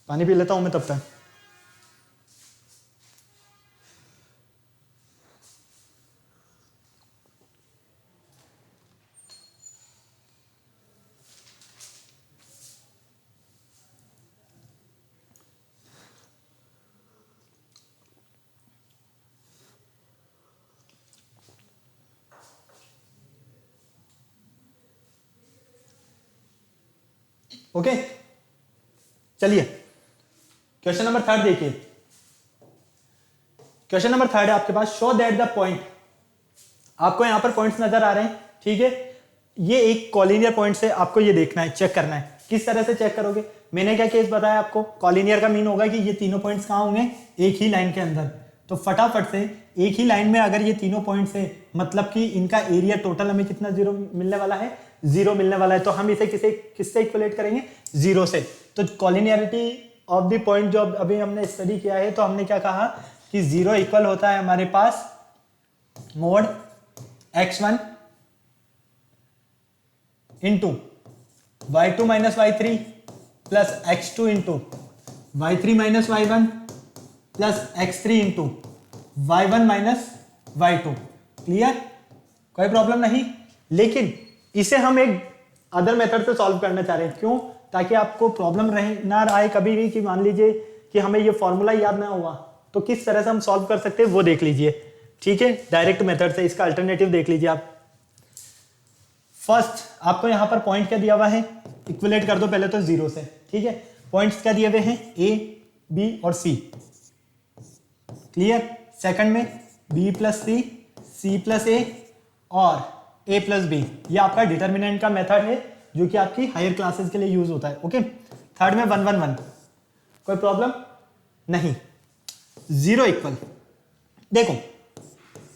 पानी पी लेता हूं मैं तब तक। ओके, चलिए क्वेश्चन नंबर 3 देखिए। क्वेश्चन नंबर 3 है आपके पास, शो दैट द पॉइंट, आपको यहां पर पॉइंट्स नजर आ रहे हैं, ठीक है, ये एक कॉलिनियर पॉइंट से आपको ये देखना है, चेक करना है। किस तरह से चेक करोगे, मैंने क्या केस बताया आपको, कॉलिनियर का मीन होगा कि ये तीनों पॉइंट्स कहां होंगे, एक ही लाइन के अंदर। तो फटाफट से एक ही लाइन में अगर ये तीनों पॉइंट्स है, मतलब कि इनका एरिया टोटल हमें कितना 0 मिलने वाला है, 0 मिलने वाला है। तो हम इसे किससे इक्वलेट करेंगे, 0 से। तो कॉलिनियरिटी ऑफ द पॉइंट जो अभी हमने स्टडी किया है, तो हमने क्या कहा कि 0 इक्वल होता है हमारे पास mod x1 into y2 minus y3 plus x2 into y3 minus y1 plus x3 into y1 minus y2। Clear, कोई प्रॉब्लम नहीं। लेकिन इसे हम एक अदर मेथड से सॉल्व करना चाह रहे हैं। क्यों? ताकि आपको प्रॉब्लम रहे ना आए कभी भी कि मान लीजिए कि हमें ये फॉर्मूला याद ना हुआ तो किस तरह से हम सॉल्व कर सकते हैं वो देख लीजिए। ठीक है, डायरेक्ट मेथड से इसका अल्टरनेटिव देख लीजिए आप। फर्स्ट आपको यहां पर पॉइंट क्या दिया हुआ है, इक्विलेट कर दो पहले तो 0 से। ठीक है, पॉइंट्स क्या दिए हुए हैं, ए, बी और सी। क्लियर? सेकंड में बी प्लस सी, सी प्लस ए और ए प्लस बी। ये आपका डिटर्मिनेंट का मेथड है जो कि आपकी हायर क्लासेस के लिए यूज होता है। ओके। थर्ड में 1 1 1, कोई प्रॉब्लम नहीं। 0 इक्वल, देखो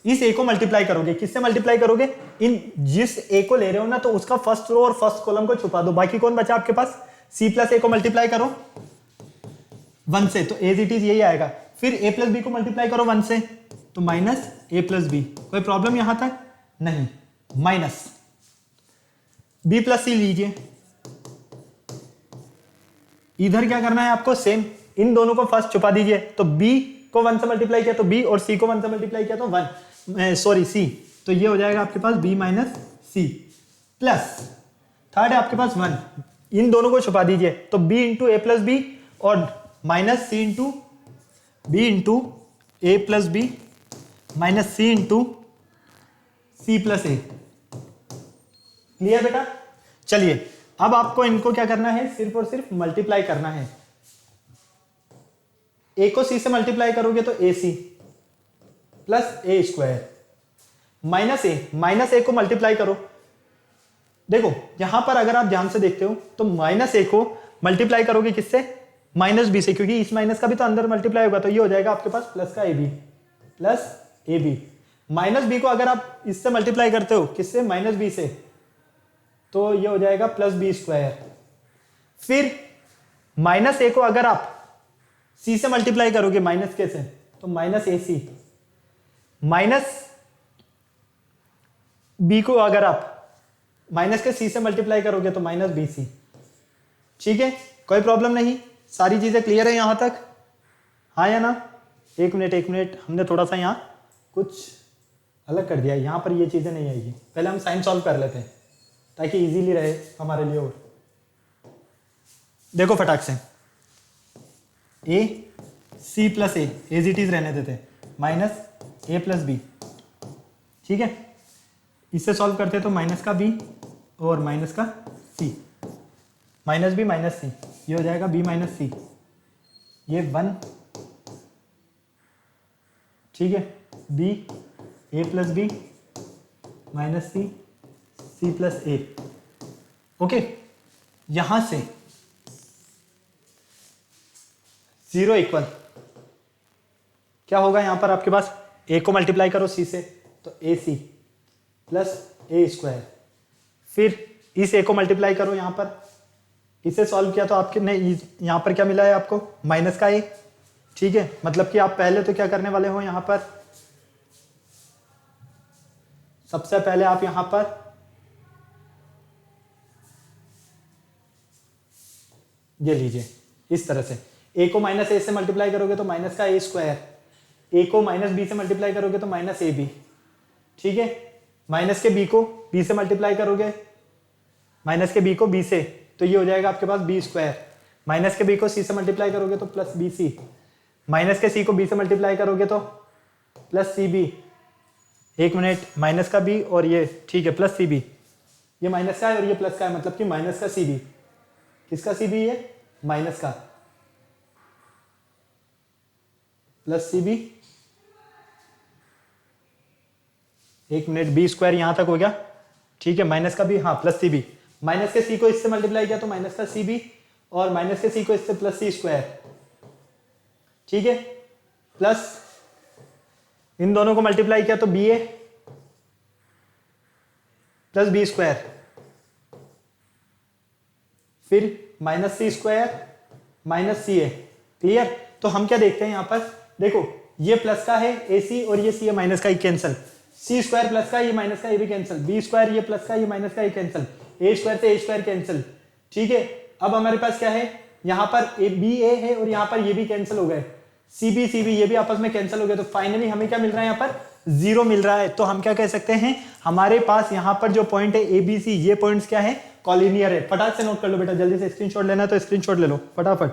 इस ए को मल्टीप्लाई करोगे, किससे मल्टीप्लाई करोगे, इन जिस ए को ले रहे हो ना तो उसका फर्स्ट रो और फर्स्ट कॉलम को छुपा दो। बाकी कौन बचा आपके पास, सी प्लस ए को मल्टीप्लाई करो 1 से तो एज इट इज यही आएगा। फिर ए प्लस बी को मल्टीप्लाई करो 1 से तो माइनस ए प्लस बी। कोई प्रॉब्लम यहां तक नहीं। माइनस बी प्लस सी लीजिए, इधर क्या करना है आपको, सेम इन दोनों को फर्स्ट छुपा दीजिए। तो बी को 1 से मल्टीप्लाई किया तो बी और सी को 1 से मल्टीप्लाई किया तो 1, सॉरी सी, तो ये हो जाएगा आपके पास B minus C plus third है आपके पास 1, इन दोनों को छुपा दीजिए तो बी इंटू ए प्लस बी और माइनस सी इंटू बी इंटू ए प्लस बी माइनस सी इंटू सी प्लस ए। क्लियर बेटा? चलिए अब आपको इनको क्या करना है, सिर्फ और सिर्फ मल्टीप्लाई करना है। ए को सी से मल्टीप्लाई करोगे तो ए सी प्लस ए स्क्वायर माइनस ए को मल्टीप्लाई करो। देखो यहां पर अगर आप ध्यान से देखते हो तो माइनस ए को मल्टीप्लाई करोगे किससे, माइनस बी से, क्योंकि इस माइनस का भी तो अंदर मल्टीप्लाई होगा तो ये हो जाएगा आपके पास प्लस का A B plus A B. Minus B को अगर आप इससे मल्टीप्लाई करते हो किससे, माइनस बी से, तो ये हो जाएगा प्लस बी स्क्वायर। फिर माइनस ए को अगर आप सी से मल्टीप्लाई करोगे माइनस के से तो माइनस ए सी, माइनस बी को अगर आप माइनस के सी से मल्टीप्लाई करोगे तो माइनस बी सी। ठीक है, कोई प्रॉब्लम नहीं, सारी चीजें क्लियर है यहां तक, हाँ या ना? एक मिनट, हमने थोड़ा सा यहां कुछ अलग कर दिया, यहां पर ये चीजें नहीं आएगी। पहले हम साइन सॉल्व कर लेते हैं ताकि इजीली रहे हमारे लिए। और देखो फटाक से, A C plus A as it is रहने देते, माइनस ए प्लस बी। ठीक है, इससे सॉल्व करते तो माइनस का बी और माइनस का सी, माइनस बी माइनस सी, ये हो जाएगा बी माइनस सी, ये 1। ठीक है, बी ए प्लस बी माइनस सी, सी प्लस ए। ओके, यहां से 0 इक्वल क्या होगा, यहां पर आपके पास ए को मल्टीप्लाई करो सी से तो ए सी प्लस ए स्क्वायर। फिर इस ए को मल्टीप्लाई करो यहां पर, इसे सॉल्व किया तो आपके ने यहां पर क्या मिला है आपको, माइनस का ए। ठीक है, मतलब कि आप पहले तो क्या करने वाले हो, यहां पर सबसे पहले आप यहां पर ये लीजिए इस तरह से, ए को माइनस ए से मल्टीप्लाई करोगे तो माइनस का ए स्क्वायर, ए को माइनस बी से मल्टीप्लाई करोगे तो माइनस ए बी। ठीक है, माइनस के बी को बी से मल्टीप्लाई करोगे, माइनस के बी को बी से, तो ये हो जाएगा आपके पास बी स्क्वायर। माइनस के बी को सी से मल्टीप्लाई करोगे तो प्लस बी सी, माइनस के सी को बी से मल्टीप्लाई करोगे तो प्लस सी बी। एक मिनट, माइनस का बी और ये, ठीक है, प्लस सी बी, ये माइनस का है और ये प्लस का है, मतलब कि माइनस का सी बी। किसका सी बी है, माइनस का, प्लस सी बी। एक मिनट, बी स्क्वायर यहां तक हो गया। ठीक है, माइनस का बी, हाँ प्लस सी बी, माइनस के सी को इससे मल्टीप्लाई किया तो माइनस का सी बी और माइनस के सी को इससे प्लस सी स्क्वायर। ठीक है, प्लस इन दोनों को मल्टीप्लाई किया तो बी ए प्लस बी स्क्वायर, फिर माइनस सी स्क्वायर माइनस सी ए। क्लियर? तो हम क्या देखते हैं यहां पर, देखो ये प्लस का है ए सी और ये सी है माइनस का, ही कैंसिल, सी स्क्वायर प्लस का, ये माइनस का, ये भी कैंसिल, बी स्क्वायर ये प्लस का, ये माइनस का, ये कैंसिल, ए स्क्वायर से ए स्क्वायर कैंसिल। ठीक है, अब हमारे पास क्या है, यहां पर ए बी ए है और यहां पर ये भी कैंसिल हो गए, सी बी ये भी आपस में कैंसिल हो गए। तो फाइनली हमें क्या मिल रहा है, यहाँ पर जीरो मिल रहा है, तो हम क्या कह सकते हैं, हमारे पास यहाँ पर जो पॉइंट है ABC, ये पॉइंट्स क्या है, कॉलिनियर है। फटाक से नोट कर लो बेटा, जल्दी से स्क्रीनशॉट लेना तो स्क्रीनशॉट ले लो फटाफट।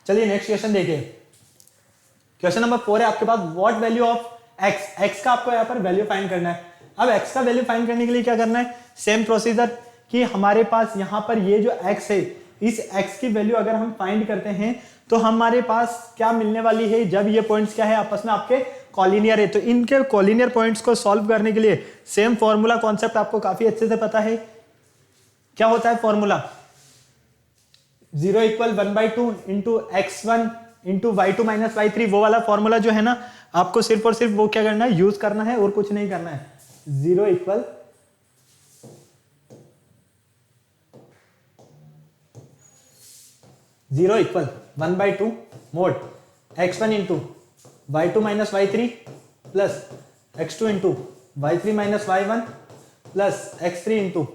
चलिए नेक्स्ट क्वेश्चन देखिए, क्वेश्चन नंबर 4 है आपके पास, what value of x, x का आपको यहाँ पर वैल्यू फाइंड करना है। अब x का वैल्यू फाइंड करने के लिए क्या करना है, सेम प्रोसीजर कि हमारे पास यहाँ पर ये जो x है, इस x की वैल्यू अगर हम फाइंड करते हैं तो हमारे पास क्या मिलने वाली है, जब ये पॉइंट्स क्या है आपस में आपके कॉलिनियर है, तो इनके कॉलिनियर पॉइंट्स को सॉल्व करने के लिए सेम फॉर्मूला कॉन्सेप्ट आपको काफी अच्छे से पता है। क्या होता है formula, 0 equal 1/2 into x1 into y2 minus y3, वो वाला फॉर्मूला जो है ना, आपको सिर्फ और सिर्फ वो क्या करना है, यूज करना है और कुछ नहीं करना है। 0 equal 1/2 mode x1 into y2 minus y3 plus x2 into y3 minus y1 plus x3 into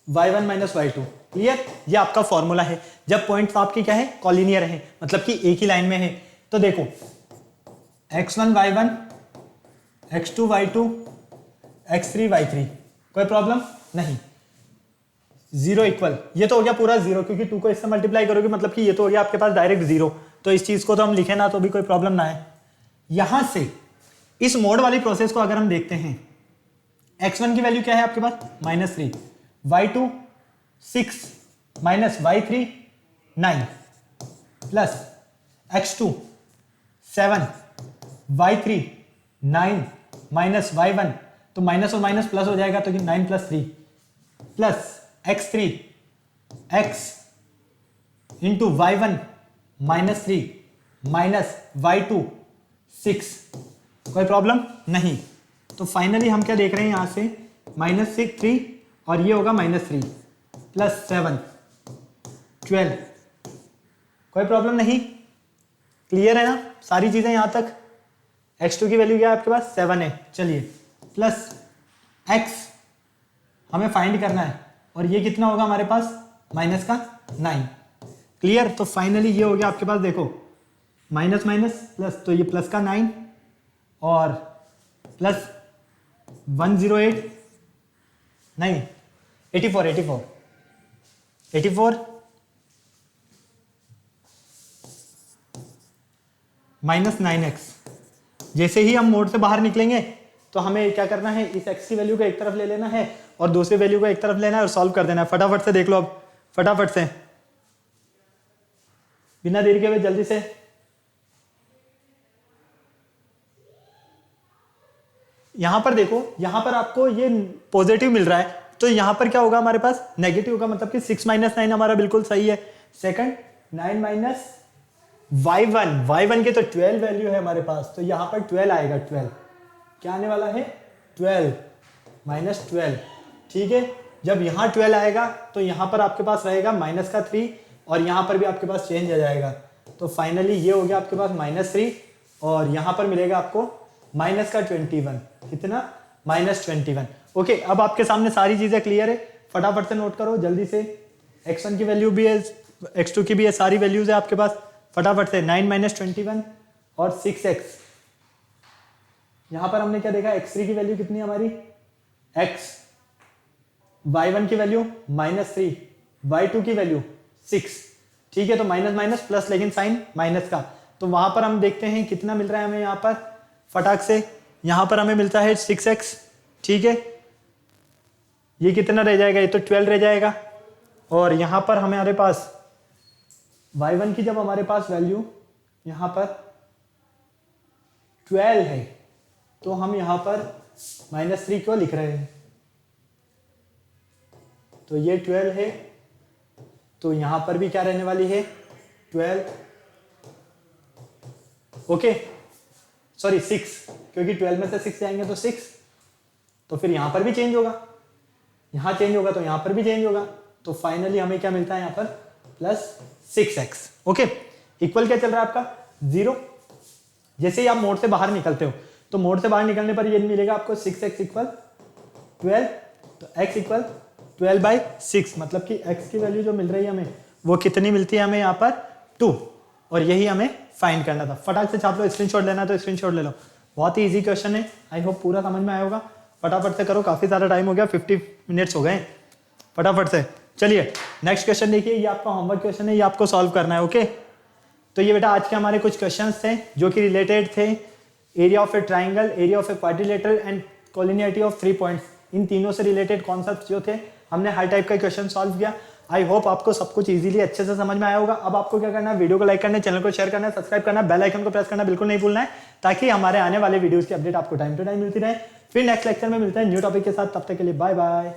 y1 minus y2। Clear, ये आपका फॉर्मूला है जब पॉइंट्स आपके क्या है, कॉलिनियर है, मतलब कि एक ही लाइन में है। तो देखो x1 y1, x2 y2, x3 y3, कोई प्रॉब्लम नहीं। 0 इक्वल, ये तो हो गया पूरा 0, क्योंकि 2 को इससे मल्टीप्लाई करोगे मतलब कि ये तो हो गया आपके पास डायरेक्ट 0, तो इस चीज को तो हम लिखे ना तो भी कोई प्रॉब्लम ना है। यहां से इस मोड वाली प्रोसेस को अगर हम देखते हैं, x1 की वैल्यू क्या है आपके पास, -3, y2 6 minus y3 9 plus x2 7 y3 9 minus y1, तो माइनस और माइनस प्लस हो जाएगा, तो 9 + 3 plus x3 x into y1 -3 minus y2 6, कोई प्रॉब्लम नहीं। तो फाइनली हम क्या देख रहे हैं यहां से, -3 और ये होगा -3 प्लस 7 12, कोई प्रॉब्लम नहीं। क्लियर है ना सारी चीजें यहां तक। x2 की वैल्यू क्या है आपके पास, 7 है। चलिए प्लस x हमें फाइंड करना है, और ये कितना होगा हमारे पास, माइनस का 9। क्लियर, तो फाइनली ये हो गया आपके पास, देखो माइनस माइनस प्लस, तो ये प्लस का 9 और प्लस 108 नहीं 84 माइनस 9x। जैसे ही हम मोड से बाहर निकलेंगे तो हमें क्या करना है, इस x की वैल्यू को एक तरफ ले लेना है और दूसरी वैल्यू को एक तरफ लेना है और सॉल्व कर देना है। फटाफट से देख लो, अब फटाफट से, बिना देरी के हुए जल्दी से। यहां पर देखो, यहां पर आपको ये पॉजिटिव मिल रहा है, तो यहां पर क्या होगा हमारे पास, नेगेटिव होगा, मतलब कि 6 - 9 हमारा बिल्कुल सही है। सेकंड 9 माइनस y1 के तो 12 वैल्यू है हमारे पास, तो यहां पर 12 आएगा। 12 क्या आने वाला है, 12 माइनस 12। ठीक है, जब यहां 12 आएगा तो यहां पर आपके पास रहेगा माइनस का 3 और यहां पर भी आपके पास चेंज आ जाएगा, तो फाइनली ये हो गया आपके पास -3 और यहां पर मिलेगा आपको माइनस का 21। कितना, -21। ओके, अब आपके सामने सारी चीजें क्लियर है, फटाफट से नोट करो जल्दी से। x1 की वैल्यू भी है, x2 की भी है, सारी वैल्यूज है आपके पास, फटाफट से। 9 - 21 और 6x। यहां पर हमने क्या देखा, x3 की वैल्यू कितनी है हमारी, x, y1 की वैल्यू -3, y2 की वैल्यू 6। ठीक है, तो माइनस माइनस प्लस, लेकिन साइन माइनस का, तो वहां पर हम देखते हैं कितना मिल रहा है हमें यहां पर, फटाक से। यहां पर हमें मिलता है 6x। ठीक है, ये कितना रह जाएगा, ये तो 12 रह जाएगा, और यहां पर हमारे पास y1 की जब हमारे पास वैल्यू यहां पर 12 है, तो हम यहां पर -3 क्यों लिख रहे हैं, तो ये 12 है, तो यहां पर भी क्या रहने वाली है, 12। ओके, सॉरी 6, क्योंकि 12 में से 6 जाएंगे तो 6, तो फिर यहां पर भी चेंज होगा, यहां चेंज होगा तो यहां पर भी चेंज होगा, तो फाइनली हमें क्या मिलता है यहां पर, +6x। ओके, इक्वल क्या चल रहा है आपका, 0। जैसे ही आप मोड से बाहर निकलते हो, तो मोड से बाहर निकलने पर ये मिलेगा आपको 6x इक्वल 12, तो x इक्वल 12/6, मतलब कि x की वैल्यू जो मिल रही है हमें वो कितनी मिलती है हमें यहाँ पर 2, और यही हमें फाइंड करना था। फटाक से छाप लो, स्क्रीनशॉट लेना तो स्क्रीनशॉट ले लो। बहुत ही इजी क्वेश्चन है, आई होप पूरा समझ में आया होगा। फटाफट से करो, काफी सारा टाइम हो गया, 50 मिनट्स हो गए, फटाफट से। चलिए नेक्स्ट क्वेश्चन देखिए, ये आपका होमवर्क क्वेश्चन है, ये आपको सॉल्व करना है। ओके, तो ये बेटा आज के हमारे कुछ क्वेश्चंस थे जो कि रिलेटेड थे area of a triangle, area of a quadrilateral and collinearity of 3 points. इन तीनों से रिलेटेड कॉन्सेप्ट्स जो थे हमने हर टाइप का क्वेश्चन सॉल्व किया। आई होप आपको सब कुछ इजीली अच्छे से समझ में आया होगा। अब आपको क्या करना है, वीडियो को लाइक करना है, चैनल को शेयर करना है, सब्सक्राइब करना है, बेल आइकन को प्रेस करना बिल्कुल नहीं भूलना है, ताकि हमारे आने वाले वीडियोस की अपडेट आपको टाइम टू टाइम मिलती रहे। फिर नेक्स्ट लेक्चर में मिलते हैं न्यू टॉपिक के साथ, तब तक के लिए बाय बाय।